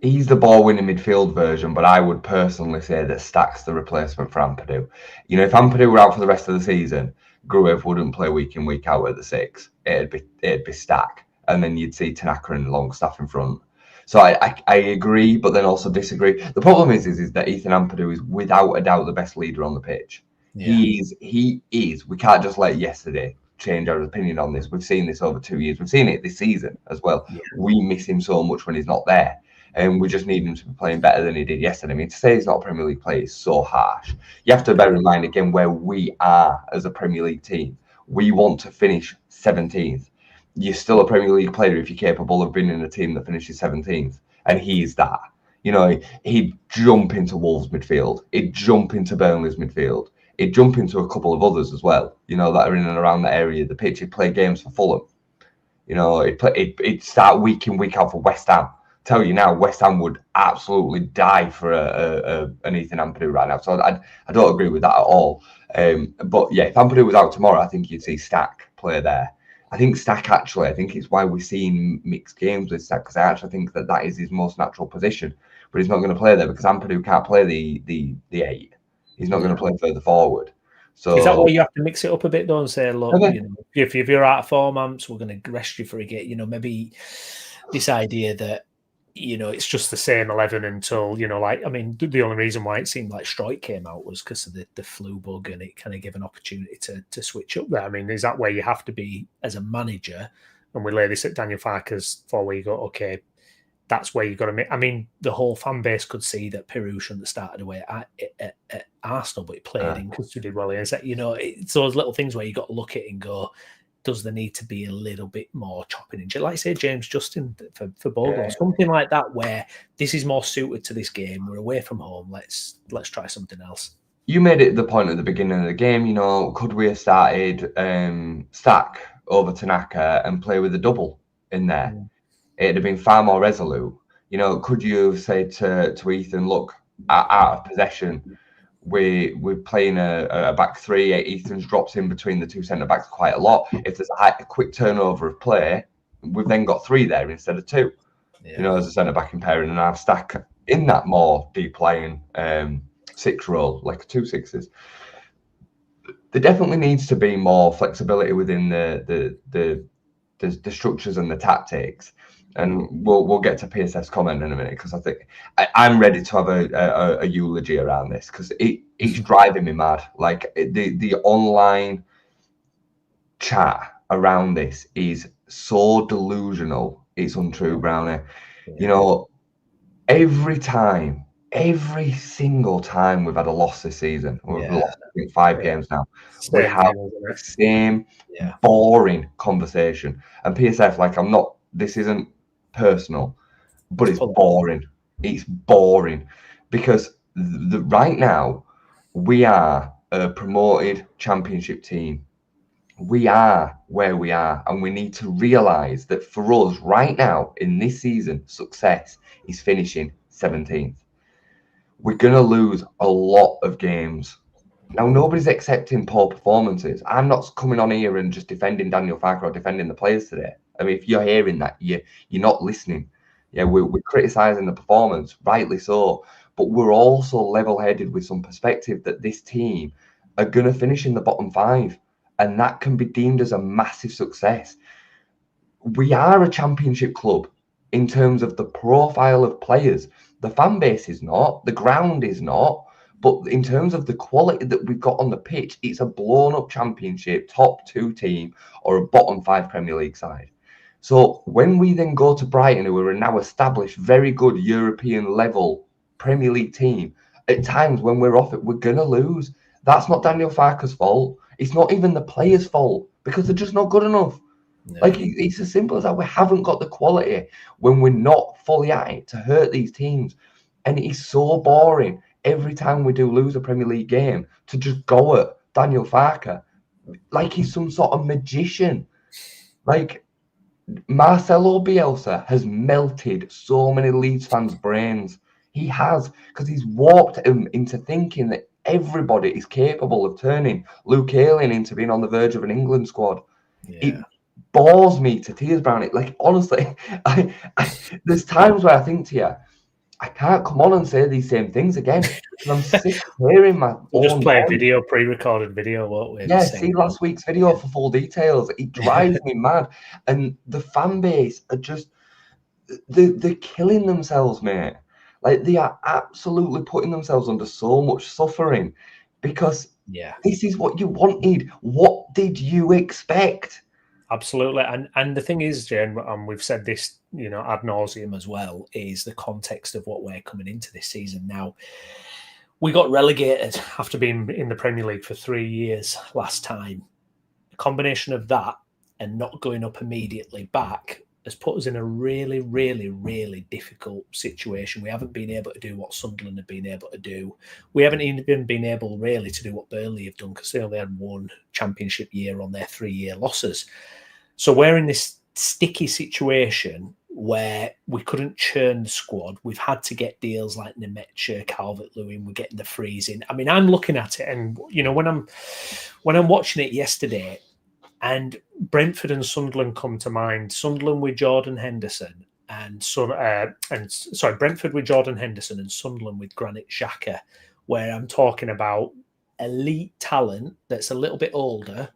He's the ball-winning midfield version, but I would personally say that Stack's the replacement for Ampadu. If Ampadu were out for the rest of the season, Gruev wouldn't play week in, week out at the 6. It'd be Stack, and then you'd see Tanaka and Longstaff in front. So I agree, but then also disagree. The problem is that Ethan Ampadu is without a doubt the best leader on the pitch. Yeah. He is. We can't just let yesterday change our opinion on this. We've seen this over 2 years. We've seen it this season as well. Yeah. We miss him so much when he's not there. And we just need him to be playing better than he did yesterday. I mean, to say he's not a Premier League player is so harsh. You have to bear in mind, again, where we are as a Premier League team. We want to finish 17th. You're still a Premier League player if you're capable of being in a team that finishes 17th. And he's that. He'd jump into Wolves midfield. He'd jump into Burnley's midfield. He'd jump into a couple of others as well, that are in and around that area of the pitch. He'd play games for Fulham. He'd start week in, week out for West Ham. Tell you now, West Ham would absolutely die for an Ethan Ampadu right now. So I don't agree with that at all. But yeah, if Ampadu was out tomorrow, I think you'd see Stack play there. I think it's why we're seeing mixed games with Stack, because I actually think that is his most natural position. But he's not going to play there because Ampadu can't play the 8. He's not going to play further forward. So is that why you have to mix it up a bit, though, and say, look, if you're out of form, Amps, we're going to rest you for a game. Maybe this idea that it's just the same 11 until, the only reason why it seemed like Strike came out was because of the flu bug, and it kind of gave an opportunity to switch up there. I mean, is that where you have to be as a manager and we lay this at Daniel Farke's for where you go, okay, that's where you've got to make. I mean, the whole fan base could see that Peru shouldn't have started away at Arsenal, but he played in because he did well. It's it's those little things where you got to look at it and go, does there need to be a little bit more chopping and like I say, James Justin for Bogle, something like that, where this is more suited to this game. We're away from home. Let's try something else. You made it the point at the beginning of the game. Could we have started Stack over Tanaka and play with a double in there? It'd have been far more resolute. Could you have said to Ethan, look, out of possession, we're playing a back three. Ethan's drops in between the two centre backs quite a lot. If there's a quick turnover of play, we've then got three there instead of two. As a centre back in pairing, and have Stack in that more deep lying six role, like 2 6s. There definitely needs to be more flexibility within the structures and the tactics. And we'll get to PSF's comment in a minute, because I think I'm ready to have a eulogy around this, because it's driving me mad. Like the online chat around this is so delusional. It's untrue, Brownie. Every single time we've had a loss this season, we've lost 5 games now, we have the same boring conversation. And PSF, this isn't personal, but it's boring. It's boring because right now we are a promoted championship team. We are where we are, and we need to realise that for us right now in this season, success is finishing 17th. We're going to lose a lot of games. Now, nobody's accepting poor performances. I'm not coming on here and just defending Daniel Farke or defending the players today. I mean, if you're hearing that, you're not listening. Yeah, we're criticising the performance, rightly so. But we're also level-headed with some perspective that this team are going to finish in the bottom 5. And that can be deemed as a massive success. We are a championship club in terms of the profile of players. The fan base is not, the ground is not, but in terms of the quality that we've got on the pitch, it's a blown-up championship, top 2 team, or a bottom 5 Premier League side. So when we then go to Brighton, who are a now established, very good European-level Premier League team, at times when we're off it, we're going to lose. That's not Daniel Farke's fault. It's not even the players' fault, because they're just not good enough. No. Like, it's as simple as that. We haven't got the quality when we're not fully at it to hurt these teams. And it is so boring every time we do lose a Premier League game to just go at Daniel Farke like he's some sort of magician. Like, Marcelo Bielsa has melted so many Leeds fans' brains. He has, because he's warped them into thinking that everybody is capable of turning Luke Ayling into being on the verge of an England squad. It bores me to tears, Brownie. Like, honestly, there's times where I think to you, I can't come on and say these same things again. I'm sick of hearing my We'll just play a video, pre-recorded video, won't we? Yeah, see last week's video for full details. It drives me mad. And the fan base are just, they're killing themselves, mate. Like, they are absolutely putting themselves under so much suffering because this is what you wanted. What did you expect? Absolutely. And the thing is, Jane, and we've said this, ad nauseum as well, is the context of what we're coming into this season. Now, we got relegated after being in the Premier League for 3 years last time. A combination of that and not going up immediately back has put us in a really, really, really difficult situation. We haven't been able to do what Sunderland have been able to do. We haven't even been able really to do what Burnley have done, because they only had 1 championship year on their 3-year losses. So we're in this sticky situation where we couldn't churn the squad. We've had to get deals like Nemecha, Calvert-Lewin. We're getting the frees in. I mean, I'm looking at it, and when I'm watching it yesterday, and Brentford and Sunderland come to mind. Sunderland with Jordan Henderson Brentford with Jordan Henderson and Sunderland with Granit Xhaka, where I'm talking about elite talent that's a little bit older,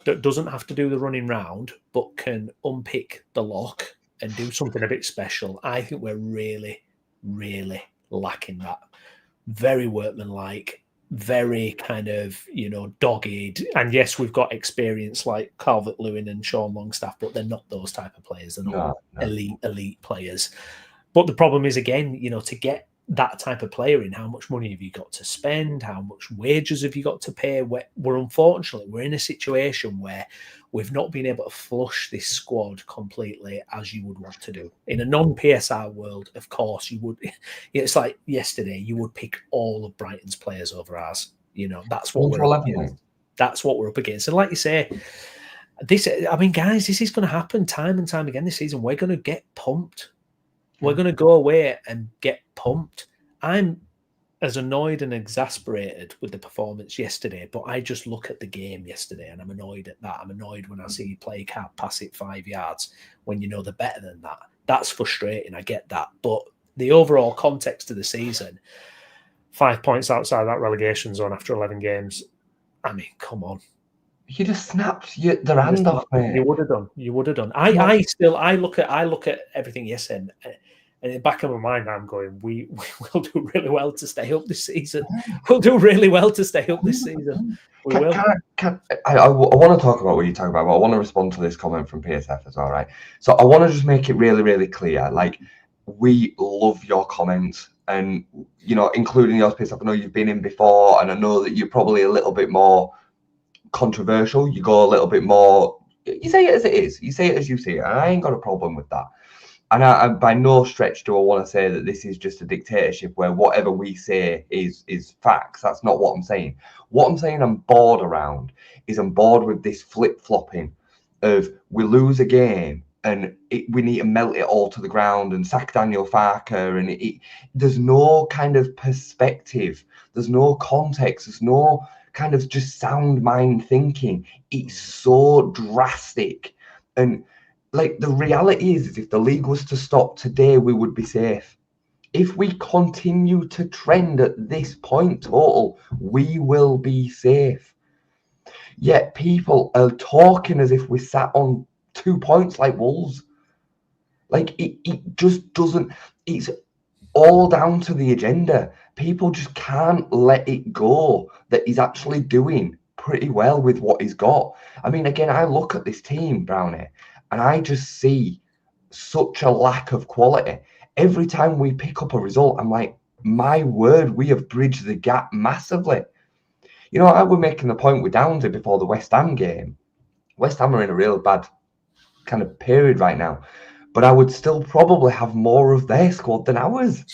that doesn't have to do the running round, but can unpick the lock and do something a bit special. I think we're really, really lacking that. Very workmanlike, very kind of, dogged. And yes, we've got experience like Calvert-Lewin and Sean Longstaff, but they're not those type of players. They're not elite players. But the problem is, again, to get that type of player in, how much money have you got to spend? How much wages have you got to pay? We're unfortunately, we're in a situation where we've not been able to flush this squad completely as you would want to do. In a non-PSR world, of course, you would. It's like yesterday, you would pick all of Brighton's players over ours. That's what we're up against. That's what we're up against. And like you say, guys, this is going to happen time and time again this season. We're going to get pumped. We're going to go away and get pumped. I'm as annoyed and exasperated with the performance yesterday, but I just look at the game yesterday and I'm annoyed at that. I'm annoyed when I see you play, can't pass it 5 yards when you know they're better than that. That's frustrating. I get that. But the overall context of the season, 5 points outside that relegation zone after 11 games. I mean, come on. You just snapped their hand off, mate. You would have done. I look at everything yesterday, and in the back of my mind, I'm going, we will do really well to stay up this season. We'll do really well to stay up this season. I want to talk about what you talk about, but I want to respond to this comment from PSF as well, right? So I want to just make it really, really clear. Like, we love your comments, and including yours, PSF. I know you've been in before, and I know that you're probably a little bit more controversial. You go a little bit more. You say it as it is. You say it as you see it, and I ain't got a problem with that. And I by no stretch do I want to say that this is just a dictatorship where whatever we say is facts. That's not what I'm saying. What I'm saying I'm bored around is I'm bored with this flip-flopping of we lose a game and we need to melt it all to the ground and sack Daniel Farker, and there's no kind of perspective. There's no context. There's no kind of just sound mind thinking. It's so drastic. And like, the reality is if the league was to stop today, we would be safe. If we continue to trend at this point total, we will be safe. Yet people are talking as if we sat on 2 points like Wolves. Like, it just doesn't. It's all down to the agenda. People just can't let it go that he's actually doing pretty well with what he's got. I mean, again, I look at this team, Browney, and I just see such a lack of quality. Every time we pick up a result, I'm like, my word, we have bridged the gap massively. I was making the point with Downsy before the West Ham game. West Ham are in a real bad kind of period right now, but I would still probably have more of their squad than ours.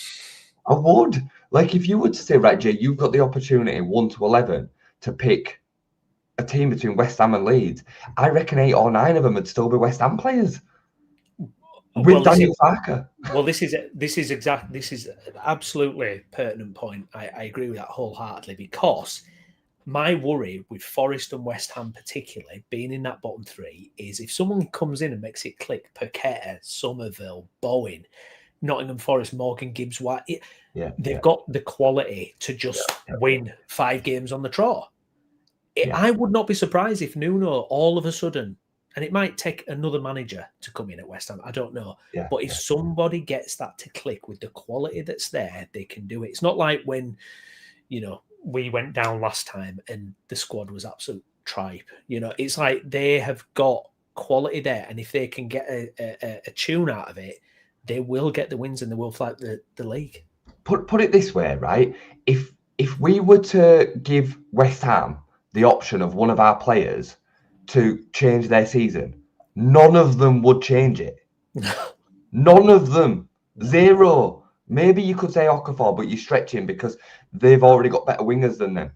I would. Like, if you were to say, right, Jay, you've got the opportunity 1 to 11 to pick a team between West Ham and Leeds, I reckon 8 or 9 of them would still be West Ham players with Daniel Farker. Well, this is absolutely a pertinent point. I agree with that wholeheartedly, because my worry with Forest and West Ham particularly being in that bottom three is if someone comes in and makes it click, Paqueta, Somerville, Bowen, Nottingham Forest, Morgan Gibbs White, they've got the quality to just win 5 games on the trot. I would not be surprised if Nuno all of a sudden, and it might take another manager to come in at West Ham, I don't know. But if somebody gets that to click with the quality that's there, they can do it. It's not like when, we went down last time and the squad was absolute tripe. It's like they have got quality there, and if they can get a tune out of it, they will get the wins and they will fight the league. Put it this way, right? If we were to give West Ham the option of one of our players to change their season, none of them would change it. None of them. Zero. Maybe you could say Okafor, but you're stretching because they've already got better wingers than them.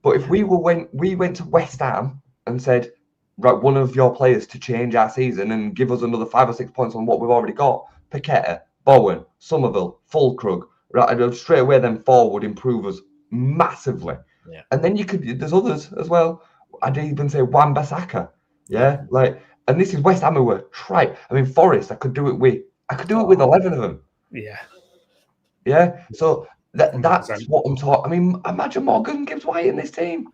But if we went to West Ham and said, right, one of your players to change our season and give us another 5 or 6 points on what we've already got, Paqueta, Bowen, Somerville, Fulkrug, right, straight away then 4 would improve us massively. And then there's others as well. I'd even say Wan-Bissaka. And this is West Ham who were tripe. I mean, Forest, I could do it with 11 of them. So that's what I'm talking. I mean, imagine Morgan Gibbs White in this team.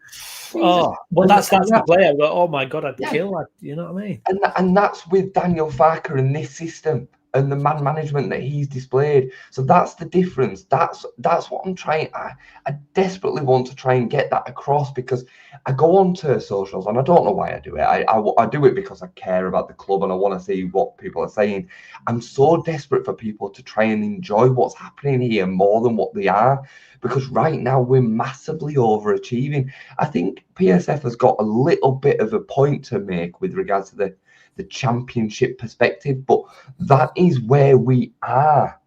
Oh, well, that's the player. I go, oh my God, I'd kill. You know what I mean? And that's with Daniel Farker in this system. and the man management that he's displayed. So that's the difference. That's what I'm trying. I desperately want to try and get that across, because I go onto socials and I don't know why I do it. I do it because I care about the club and I want to see what people are saying. I'm so desperate for people to try and enjoy what's happening here more than what they are, because right now we're massively overachieving. I think PSF has got a little bit of a point to make with regards to the championship perspective, but that is where we are.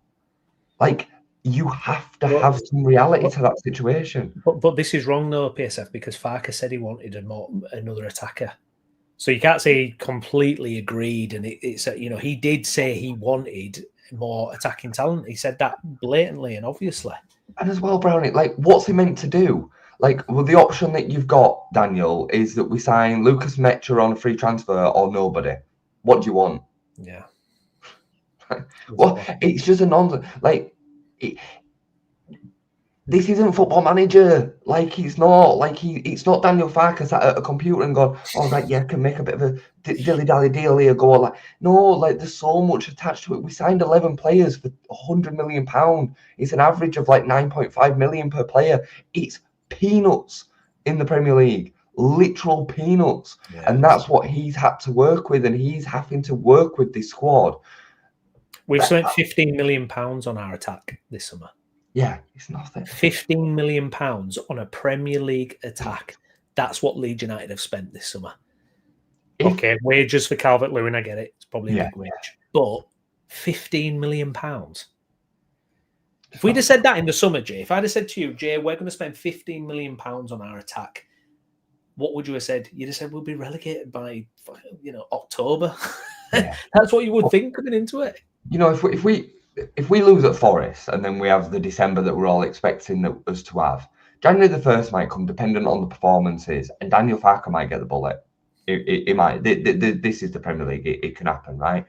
Like, you have to have some reality to that situation. But this is wrong though, PSF, because Farke said he wanted another attacker. So you can't say he completely agreed, and it's he did say he wanted more attacking talent. He said that blatantly and obviously. And as well, Browney, like, what's he meant to do? Like, well, the option that you've got, Daniel, is that we sign Lucas Mecha on a free transfer or nobody. What do you want? Yeah. Well, it's just a nonsense. Like, this isn't Football Manager. Like, it's not. Like, it's not Daniel Farke sat at a computer and gone, oh, right, yeah, I can make a bit of a dilly-dally deal here. Go like, no, like, there's so much attached to it. We signed 11 players for £100 million. It's an average of like 9.5 million per player. It's peanuts in the Premier League. Literal peanuts. Yeah. And that's what he's had to work with, and he's having to work with this squad. We've spent £15 million on our attack this summer. Yeah, it's nothing. £15 million on a Premier League attack. That's what Leeds United have spent this summer. Okay, wages for Calvert-Lewin, I get it. It's probably a big wage. But £15 million. If we'd have said that in the summer, Jay, if I'd have said to you, Jay, we're going to spend £15 million on our attack, what would you have said? You'd have said we'll be relegated by, October. Yeah. That's what you would think coming into it. If we lose at Forest and then we have the December that we're all expecting us to have, January the 1st might come, dependent on the performances, and Daniel Farke might get the bullet. It might. This is the Premier League. It can happen, right?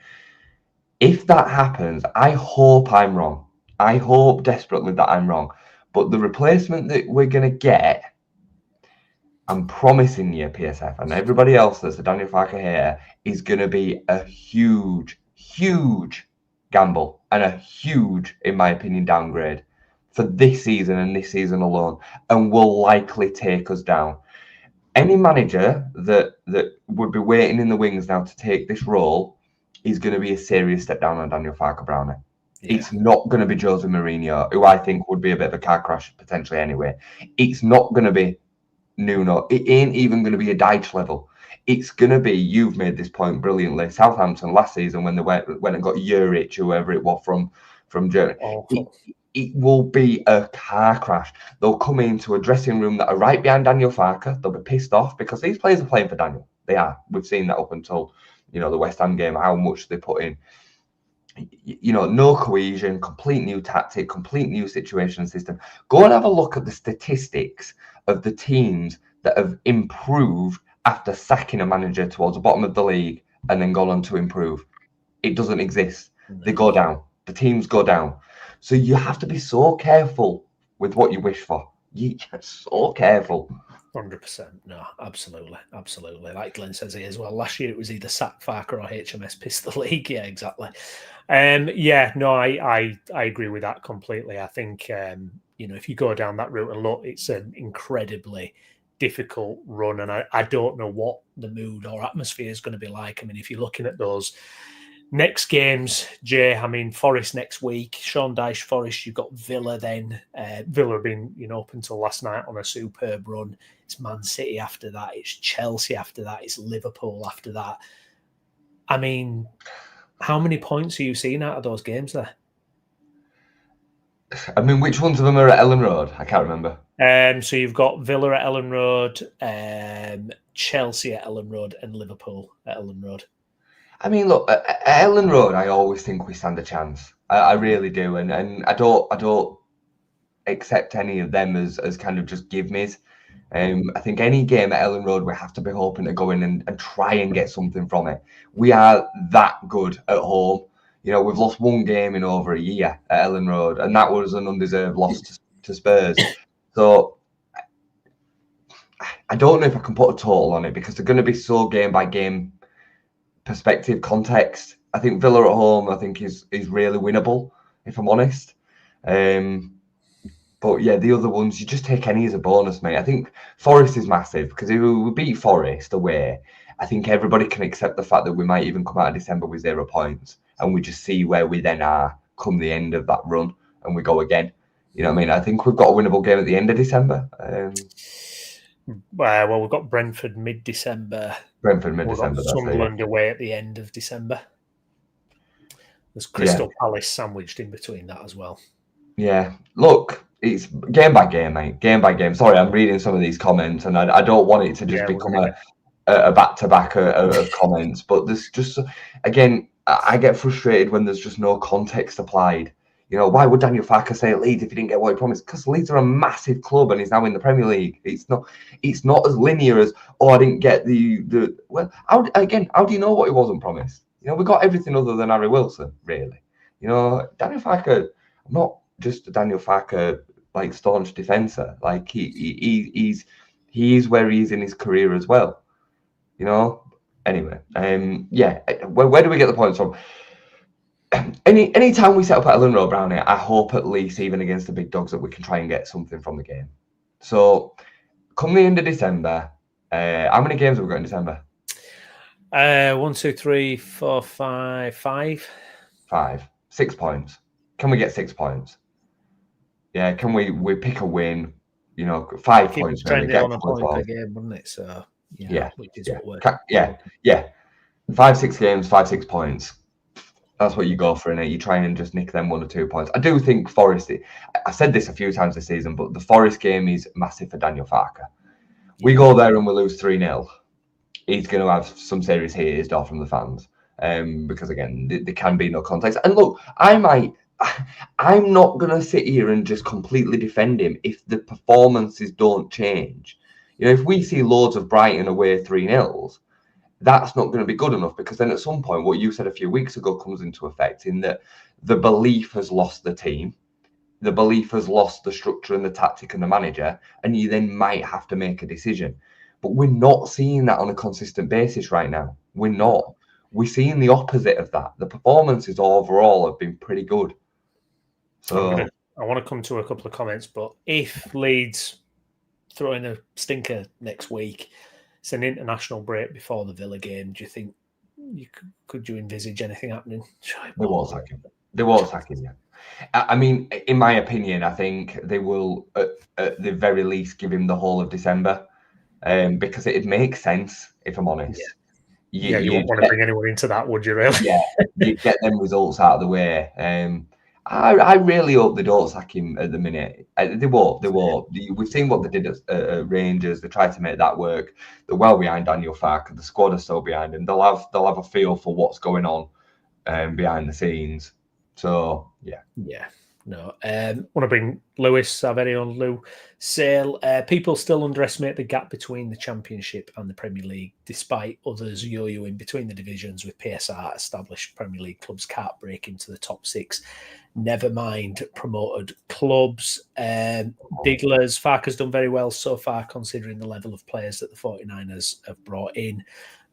If that happens, I hope I'm wrong. I hope desperately that I'm wrong. But the replacement that we're going to get, I'm promising you, PSF, and everybody else that's a Daniel Farke hater, is going to be a huge, huge gamble and a huge, in my opinion, downgrade for this season and this season alone, and will likely take us down. Any manager that would be waiting in the wings now to take this role is going to be a serious step down on Daniel Farke, Brownie. Yeah. It's not going to be Jose Mourinho, who I think would be a bit of a car crash potentially anyway. It's not going to be Nuno. It ain't even going to be a Dyche level. It's going to be, you've made this point brilliantly, Southampton last season when they went and got Juric, whoever it was from Germany. It will be a car crash. They'll come into a dressing room that are right behind Daniel Farke. They'll be pissed off because these players are playing for Daniel. They are. We've seen that up until, the West Ham game, how much they put in. No cohesion, complete new tactic, complete new situation system. Go and have a look at the statistics of the teams that have improved after sacking a manager towards the bottom of the league and then gone on to improve. It doesn't exist. They go down. The teams go down. So you have to be so careful with what you wish for. You're so careful. 100%. No, absolutely. Like Glenn says here as well. Last year it was either sack Farke or HMS pissed the league. Yeah, exactly. I agree with that completely. I think if you go down that route and look, it's an incredibly difficult run, and I don't know what the mood or atmosphere is going to be like. I mean, if you're looking at those next games, Jay, I mean, Forest next week, Sean Dyche, Forest, you've got Villa then. Villa have been, up until last night on a superb run. It's Man City after that. It's Chelsea after that. It's Liverpool after that. I mean, how many points are you seeing out of those games there? I mean, which ones of them are at Ellen Road? I can't remember. So you've got Villa at Ellen Road, Chelsea at Ellen Road, and Liverpool at Ellen Road. I mean, look, at Ellen Road, I always think we stand a chance. I really do, and I don't accept any of them as kind of just give-me's. I think any game at Ellen Road, we have to be hoping to go in and try and get something from it. We are that good at home. We've lost one game in over a year at Ellen Road, and that was an undeserved loss to Spurs. So I don't know if I can put a total on it, because they're going to be so game-by-game perspective, context. I think Villa at home, I think is really winnable, if I'm honest. But yeah, the other ones, you just take any as a bonus, mate. I think Forest is massive because if we beat Forest away, I think everybody can accept the fact that we might even come out of December with 0 points, and we just see where we then are come the end of that run, and we go again. You know what I mean? I think we've got a winnable game at the end of December. Well, we've got Brentford mid-December. Brentford mid-December. We've got Sunderland away at the end of December. There's Crystal Palace sandwiched in between that as well. Yeah, look, it's game by game, mate. Game by game. Sorry, I'm reading some of these comments, and I don't want it to just become a back-to-back of comments. But there's just, again, I get frustrated when there's just no context applied. You know, why would Daniel Farke say at Leeds if he didn't get what he promised? Because Leeds are a massive club and he's now in the Premier League. It's not as linear as, oh, I didn't get the well. How do you know what he wasn't promised? You know, we got everything other than Harry Wilson, really. You know, Daniel Farke, I'm not just a Daniel Farke like staunch defender. Like he is where he is in his career as well. You know. Anyway, yeah. Where do we get the points from? Any time we set up at Ellen Road, Browney, I hope at least even against the big dogs that we can try and get something from the game. So, come the end of December, how many games have we got in December? 1, 2, 3, 4, 5, 5. 5. 6 points. Can we get 6 points? Yeah. Can we pick a win? You know, 5 points. Trending on a point per game, wouldn't it? So yeah, which is what we're yeah. 5, 6 games, 5, 6 points. That's what you go for, innit? You try and just nick them 1 or 2 points. I do think Forest, I said this a few times this season, but the Forest game is massive for Daniel Farke. We go there and we lose 3-0. He's going to have some serious hate at his door from the fans. Because again, there can be no context. And look, I'm not going to sit here and just completely defend him if the performances don't change. You know, if we see loads of Brighton away 3-0s, that's not going to be good enough, because then at some point, what you said a few weeks ago comes into effect, in that the belief has lost the team, the belief has lost the structure and the tactic and the manager, and you then might have to make a decision. But we're not seeing that on a consistent basis right now. We're not. We're seeing the opposite of that. The performances overall have been pretty good. So I want to come to a couple of comments, but if Leeds throw in a stinker next week, it's an international break before the Villa game. Do you think could you envisage anything happening? They won't sack him. They won't sack him. Yeah. I mean, in my opinion, I think they will at the very least give him the whole of December, because it makes sense, if I'm honest. Yeah. You wouldn't want to bring anyone into that, would you? Really? Yeah, you get them results out of the way. I really hope they don't sack him at the minute. They won't. We've seen what they did at Rangers. They tried to make that work. They're well behind Daniel Farke. The squad is so behind him. They'll have a feel for what's going on behind the scenes. So yeah. No. Want to bring Lewis, our very own Lou Sale. People still underestimate the gap between the Championship and the Premier League, despite others yo-yoing between the divisions, with PSR established Premier League clubs can't break into the top 6. Never mind promoted clubs. Digler's Farke's done very well so far, considering the level of players that the 49ers have brought in.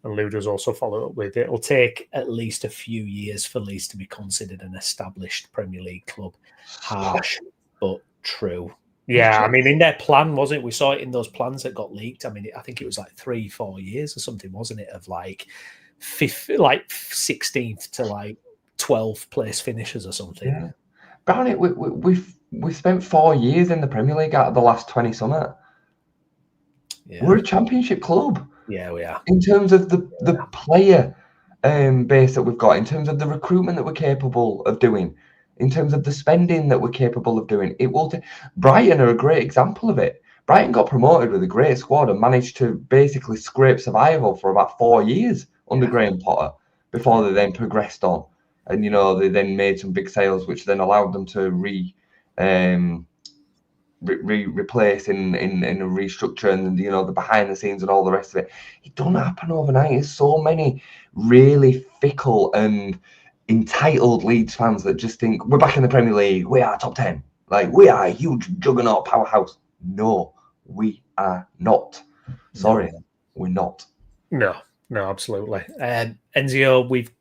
And Luda's also followed up with, it'll take at least a few years for Leeds to be considered an established Premier League club. Harsh, but true. Yeah, I mean, in their plan, wasn't it? We saw it in those plans that got leaked. I mean, I think it was like 3-4 years or something, wasn't it? Of like 16th to like 12th place finishes or something. Yeah. Browney, we've spent 4 years in the Premier League out of the last 20 something. Yeah. We're a Championship club. Yeah, we are. In terms of the player base that we've got, in terms of the recruitment that we're capable of doing, in terms of the spending that we're capable of doing, Brighton are a great example of it. Brighton got promoted with a great squad and managed to basically scrape survival for about 4 years under Graham Potter before they then progressed on. And, you know, they then made some big sales, which then allowed them to replace in a restructure, and, you know, the behind the scenes and all the rest of it. It don't happen overnight. There's so many really fickle and entitled Leeds fans that just think we're back in the Premier League, we are top 10, like we are a huge juggernaut powerhouse. No, we are not. Sorry, we're not. No, absolutely. Enzio, we've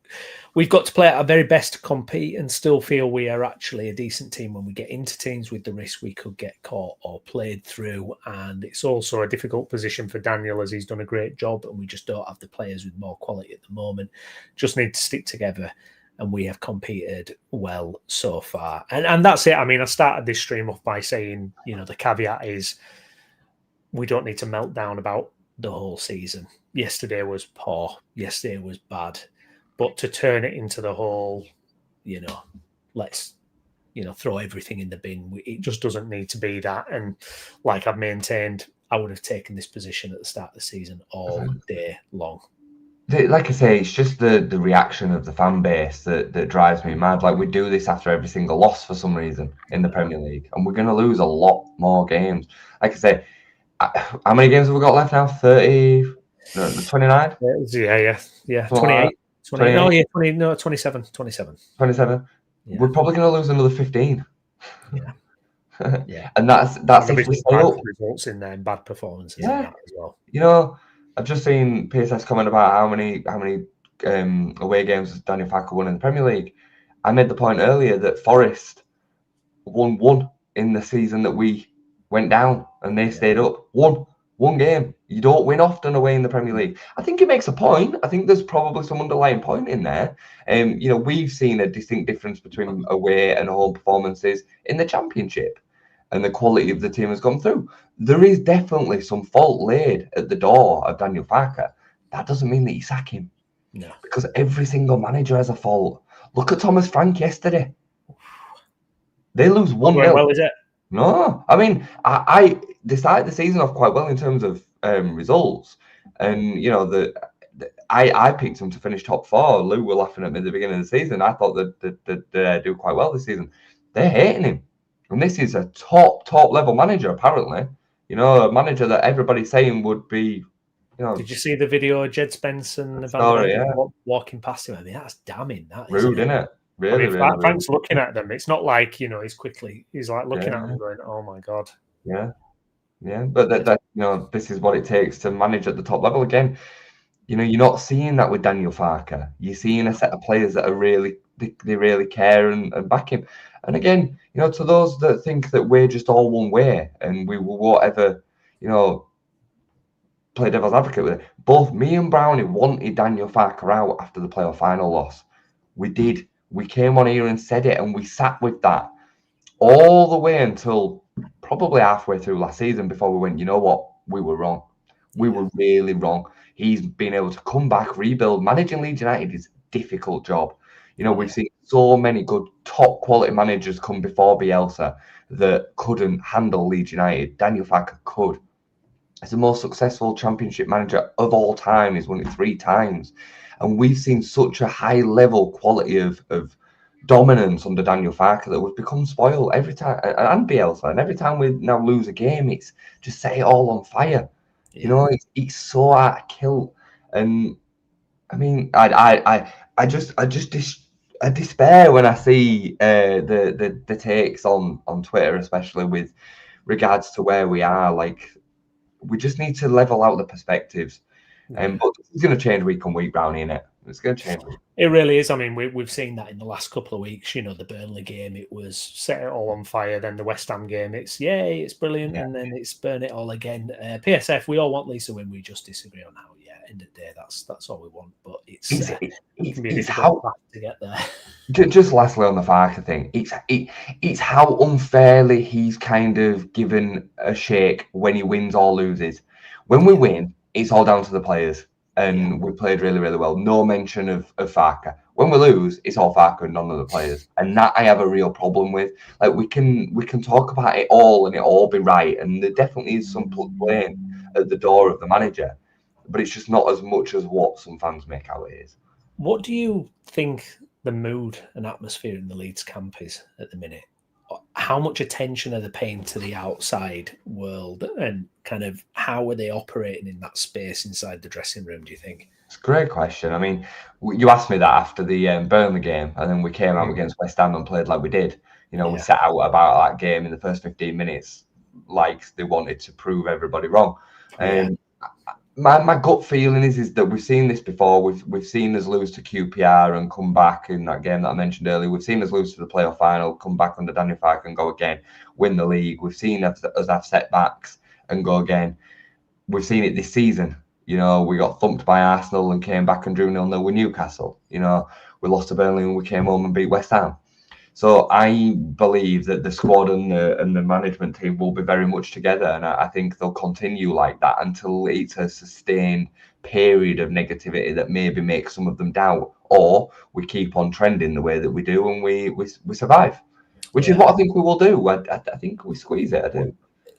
we've got to play at our very best to compete and still feel we are actually a decent team when we get into teams with the risk we could get caught or played through. And it's also a difficult position for Daniel, as he's done a great job, and we just don't have the players with more quality at the moment. Just need to stick together, and we have competed well so far. And that's it. I mean, I started this stream off by saying, the caveat is we don't need to melt down about the whole season. Yesterday was poor. Yesterday was bad. But to turn it into the whole, let's, throw everything in the bin, it just doesn't need to be that. And like I've maintained, I would have taken this position at the start of the season all day long. Like I say, it's just the reaction of the fan base that drives me mad. Like, we do this after every single loss for some reason in the Premier League, and we're going to lose a lot more games. Like I say, how many games have we got left now? 30, 29? Yeah. 28. 28. No, yeah, 20, no, 27. 27. Yeah. We're probably going to lose another 15. Yeah. Yeah. And that's if we stay up. Results in there and bad performances in that as well. I've just seen PSS comment about how many away games has Daniel Farke won in the Premier League. I made the point earlier that Forest won one in the season that we went down and they stayed up. One game. You don't win often away in the Premier League. I think it makes a point. I think there's probably some underlying point in there. We've seen a distinct difference between away and home performances in the Championship, and the quality of the team has gone through. There is definitely some fault laid at the door of Daniel Farke. That doesn't mean that you sack him. No. Because every single manager has a fault. Look at Thomas Frank yesterday. They lose 1-0. Well, is it? No. I mean, they started the season off quite well in terms of results. And, I picked them to finish top 4. Lou were laughing at me at the beginning of the season. I thought that they'd do quite well this season. They're hating him. And this is a top level manager, apparently. A manager that everybody's saying would be, Did you see the video of Jed Spence and walking past him? I mean, that's damning. That rude, isn't it? Really, Frank's looking at them. It's not like, he's like looking at them going, oh my God. Yeah. But this is what it takes to manage at the top level again. You're not seeing that with Daniel Farke. You're seeing a set of players that are really, they really care and back him. And again, to those that think that we're just all one way and we won't ever, play devil's advocate with it, both me and Browney wanted Daniel Farke out after the playoff final loss. We did. We came on here and said it, and we sat with that all the way until probably halfway through last season before we went, you know what? We were wrong. We were really wrong. He's been able to come back, rebuild. Managing Leeds United is a difficult job. We've seen so many good top quality managers come before Bielsa that couldn't handle Leeds United. Daniel Farke could. As the most successful Championship manager of all time, he's won it 3 times. And we've seen such a high level quality of dominance under Daniel Farke that we've become spoiled every time, and Bielsa. And every time we now lose a game, it's just set it all on fire. Yeah. It's so out of kilt. And I mean, I just despair when I see the takes on Twitter, especially with regards to where we are. Like, we just need to level out the perspectives. But it's going to change week on week, Brownie, innit? It's going to change. It really is. I mean, we've seen that in the last couple of weeks. The Burnley game, it was set it all on fire. Then the West Ham game, it's it's brilliant, and then it's burn it all again. PSF, we all want Leeds to win. We just disagree on how. End of the day, that's all we want. But it can be a difficult path to get there. Just lastly on the Farke thing, it's how unfairly he's kind of given a shake when he wins or loses. When we win, it's all down to the players, and we played really, really well. No mention of Farke. When we lose, it's all Farke and none of the players, and that I have a real problem with. Like, we can talk about it all and it all be right, and there definitely is some blame at the door of the manager. But it's just not as much as what some fans make out it is. What do you think the mood and atmosphere in the Leeds camp is at the minute? How much attention are they paying to the outside world, and kind of how are they operating in that space inside the dressing room, do you think? It's a great question. I mean, you asked me that after the Burnley game, and then we came out against West Ham and played like we did. We set out about that game in the first 15 minutes like they wanted to prove everybody wrong. My gut feeling is that we've seen this before. We've seen us lose to QPR and come back in that game that I mentioned earlier. We've seen us lose to the playoff final, come back under Danny Fark and go again, win the league. We've seen us have setbacks and go again. We've seen it this season. You know, we got thumped by Arsenal and came back and drew 0-0 with Newcastle. You know, we lost to Burnley and we came home and beat West Ham. So I believe that the squad and the management team will be very much together, and I think they'll continue like that until it's a sustained period of negativity that maybe makes some of them doubt, or we keep on trending the way that we do and we survive, which is what I think we will do. I think we squeeze it. I do.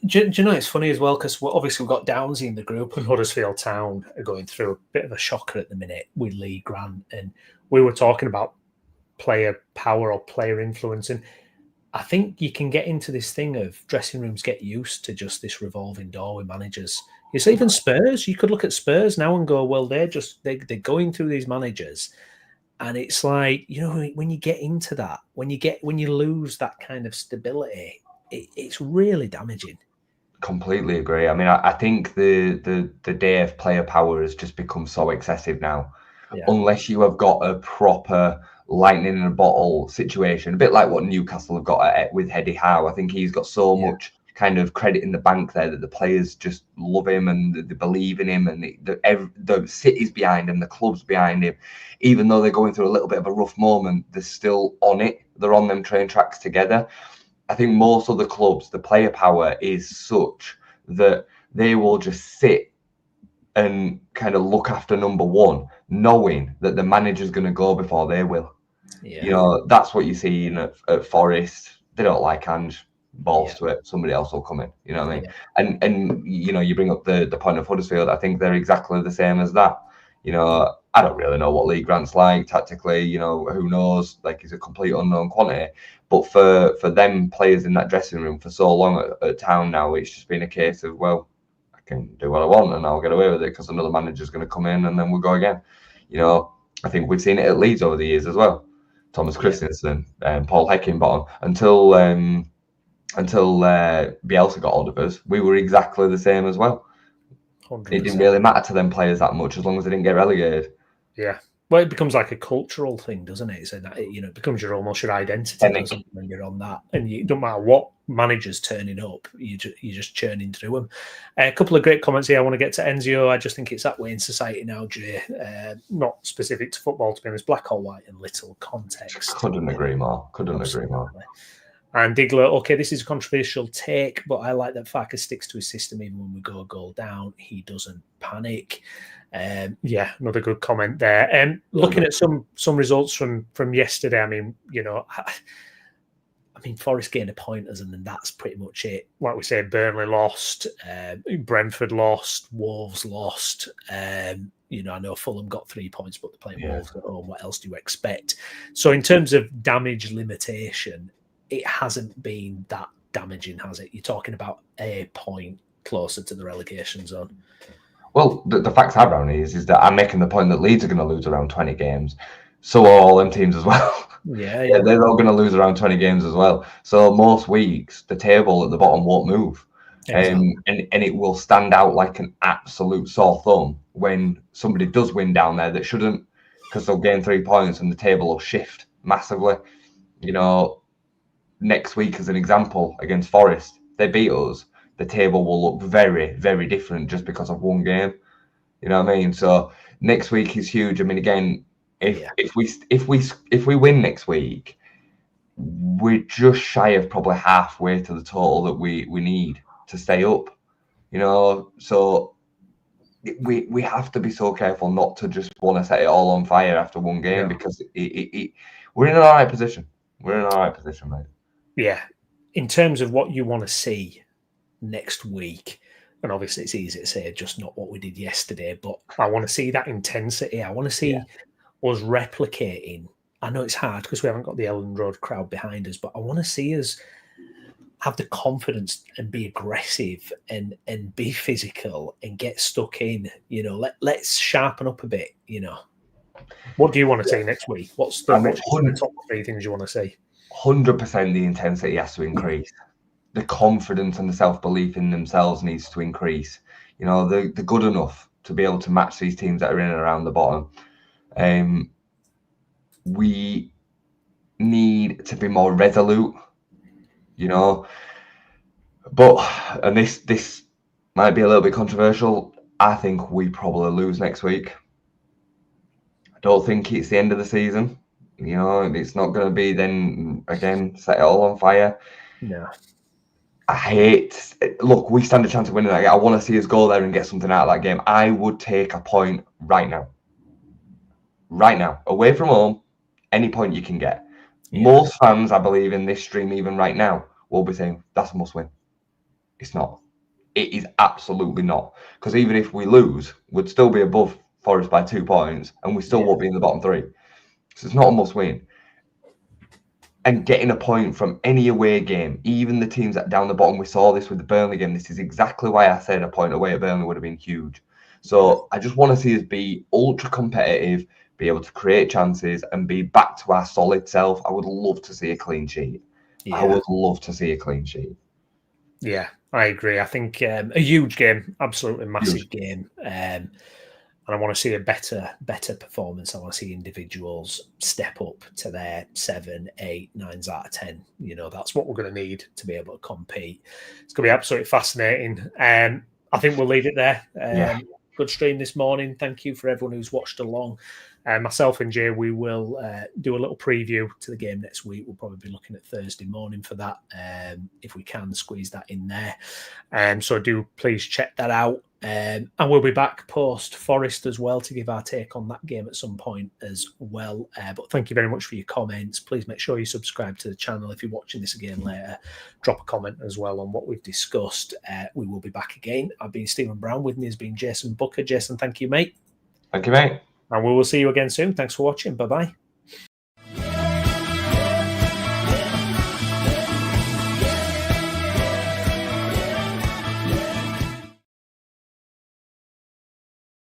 Do you know, it's funny as well, because obviously we've got Downsy in the group and Huddersfield Town are going through a bit of a shocker at the minute with Lee Grant, and we were talking about player power or player influence, and I think you can get into this thing of dressing rooms get used to just this revolving door with managers. It's even Spurs. You could look at Spurs now and go, well, they're going through these managers, and it's like, you know, when you get into that, when you lose that kind of stability, it's really damaging. Completely agree. I mean, I think the day of player power has just become so excessive now. Yeah. Unless you have got a proper lightning in a bottle situation, a bit like what Newcastle have got with Eddie Howe. I think he's got so much kind of credit in the bank there that the players just love him and they believe in him, and the city's behind him, the club's behind him. Even though they're going through a little bit of a rough moment, they're still on it. They're on them train tracks together. I think most of the clubs, the player power is such that they will just sit and kind of look after number one, knowing that the manager's going to go before they will. Yeah. You know, that's what you see at Forest. They don't like balls to it. Somebody else will come in. You know what I mean? Yeah. And you know, you bring up the point of Huddersfield. I think they're exactly the same as that. You know, I don't really know what Lee Grant's like tactically. You know, who knows? Like, he's a complete unknown quantity. But for them players in that dressing room for so long at Town now, it's just been a case of, well, I can do what I want and I'll get away with it because another manager's going to come in and then we'll go again. You know, I think we've seen it at Leeds over the years as well. Thomas Christensen and Paul Heckingbottom. Until Bielsa got hold of us, we were exactly the same as well. 100%. It didn't really matter to them players that much as long as they didn't get relegated. Yeah. Well, it becomes like a cultural thing, doesn't it? So that, you know, it becomes almost your identity, doesn't it, when you're on that. And it don't matter what managers turning up, you're just churning through them. A couple of great comments here. I want to get to Enzio. I just think it's that way in society now, Jay. Not specific to football, to be honest. Black or white in little context. Couldn't agree more. And Digler, okay, this is a controversial take, but I like that Farkas sticks to his system even when we go a goal down. He doesn't panic. Another good comment there. Looking at some results from yesterday, I mean, you know, Forest gained a point, and then that's pretty much it. Like we say, Burnley lost, Brentford lost, Wolves lost. You know, I know Fulham got 3 points, but they're playing Wolves at home. What else do you expect? So in terms of damage limitation, it hasn't been that damaging, has it? You're talking about a point closer to the relegation zone. Well, the facts are, Browney, is that I'm making the point that Leeds are going to lose around 20 games. So are all them teams as well. Yeah, they're all going to lose around 20 games as well. So most weeks, the table at the bottom won't move. Exactly. And it will stand out like an absolute sore thumb when somebody does win down there that shouldn't, because they'll gain 3 points and the table will shift massively. You know, next week, as an example, against Forest, they beat us. The table will look very, very different just because of one game. You know what I mean? So next week is huge. I mean, again, if we win next week, we're just shy of probably halfway to the total that we need to stay up. You know, so we have to be so careful not to just want to set it all on fire after one game because we're in an all right position. We're in an all right position, mate. Yeah. In terms of what you want to see next week, and obviously it's easy to say just not what we did yesterday, but I want to see that intensity. I want to see us replicating. I know it's hard because we haven't got the Ellen Road crowd behind us, but I want to see us have the confidence and be aggressive and be physical and get stuck in. You know, let's sharpen up a bit. You know, what do you want to see next week? What's the top 3 things you want to see? 100% the intensity has to increase. The confidence and the self-belief in themselves needs to increase. You know, they're good enough. to be able to match these teams that are in and around the bottom. We need to be more resolute, you know. But, and this might be a little bit controversial, I think we probably lose next week. I don't think it's the end of the season. You know, it's not going to be then, again, set it all on fire. No. Look, we stand a chance of winning that game. I want to see us go there and get something out of that game. I would take a point right now. Right now. Away from home, any point you can get. Yeah. Most fans, I believe, in this stream, even right now, will be saying, that's a must win. It's not. It is absolutely not. Because even if we lose, we'd still be above Forest by 2 points, and we still won't be in the bottom 3. So it's not a must win. And getting a point from any away game, even the teams that down the bottom, we saw this with the Burnley game. This is exactly why I said a point away at Burnley would have been huge. So I just want to see us be ultra competitive, be able to create chances, and be back to our solid self. I would love to see a clean sheet. Yeah. I would love to see a clean sheet. Yeah, I agree. I think a huge game, absolutely massive game. And I want to see a better performance. I want to see individuals step up to their 7, 8, 9s out of 10. You know, that's what we're going to need to be able to compete. It's going to be absolutely fascinating. I think we'll leave it there. Good stream this morning. Thank you for everyone who's watched along. Myself and Jay, we will do a little preview to the game next week. We'll probably be looking at Thursday morning for that, if we can squeeze that in there. So do please check that out. And we'll be back post Forest as well to give our take on that game at some point as well. But thank you very much for your comments. Please make sure you subscribe to the channel if you're watching this again later. Drop a comment as well on what we've discussed. We will be back again. I've been Stephen Brown. With me has been Jason Booker. Jason, thank you, mate. Thank you, mate. And we will see you again soon. Thanks for watching. Bye-bye.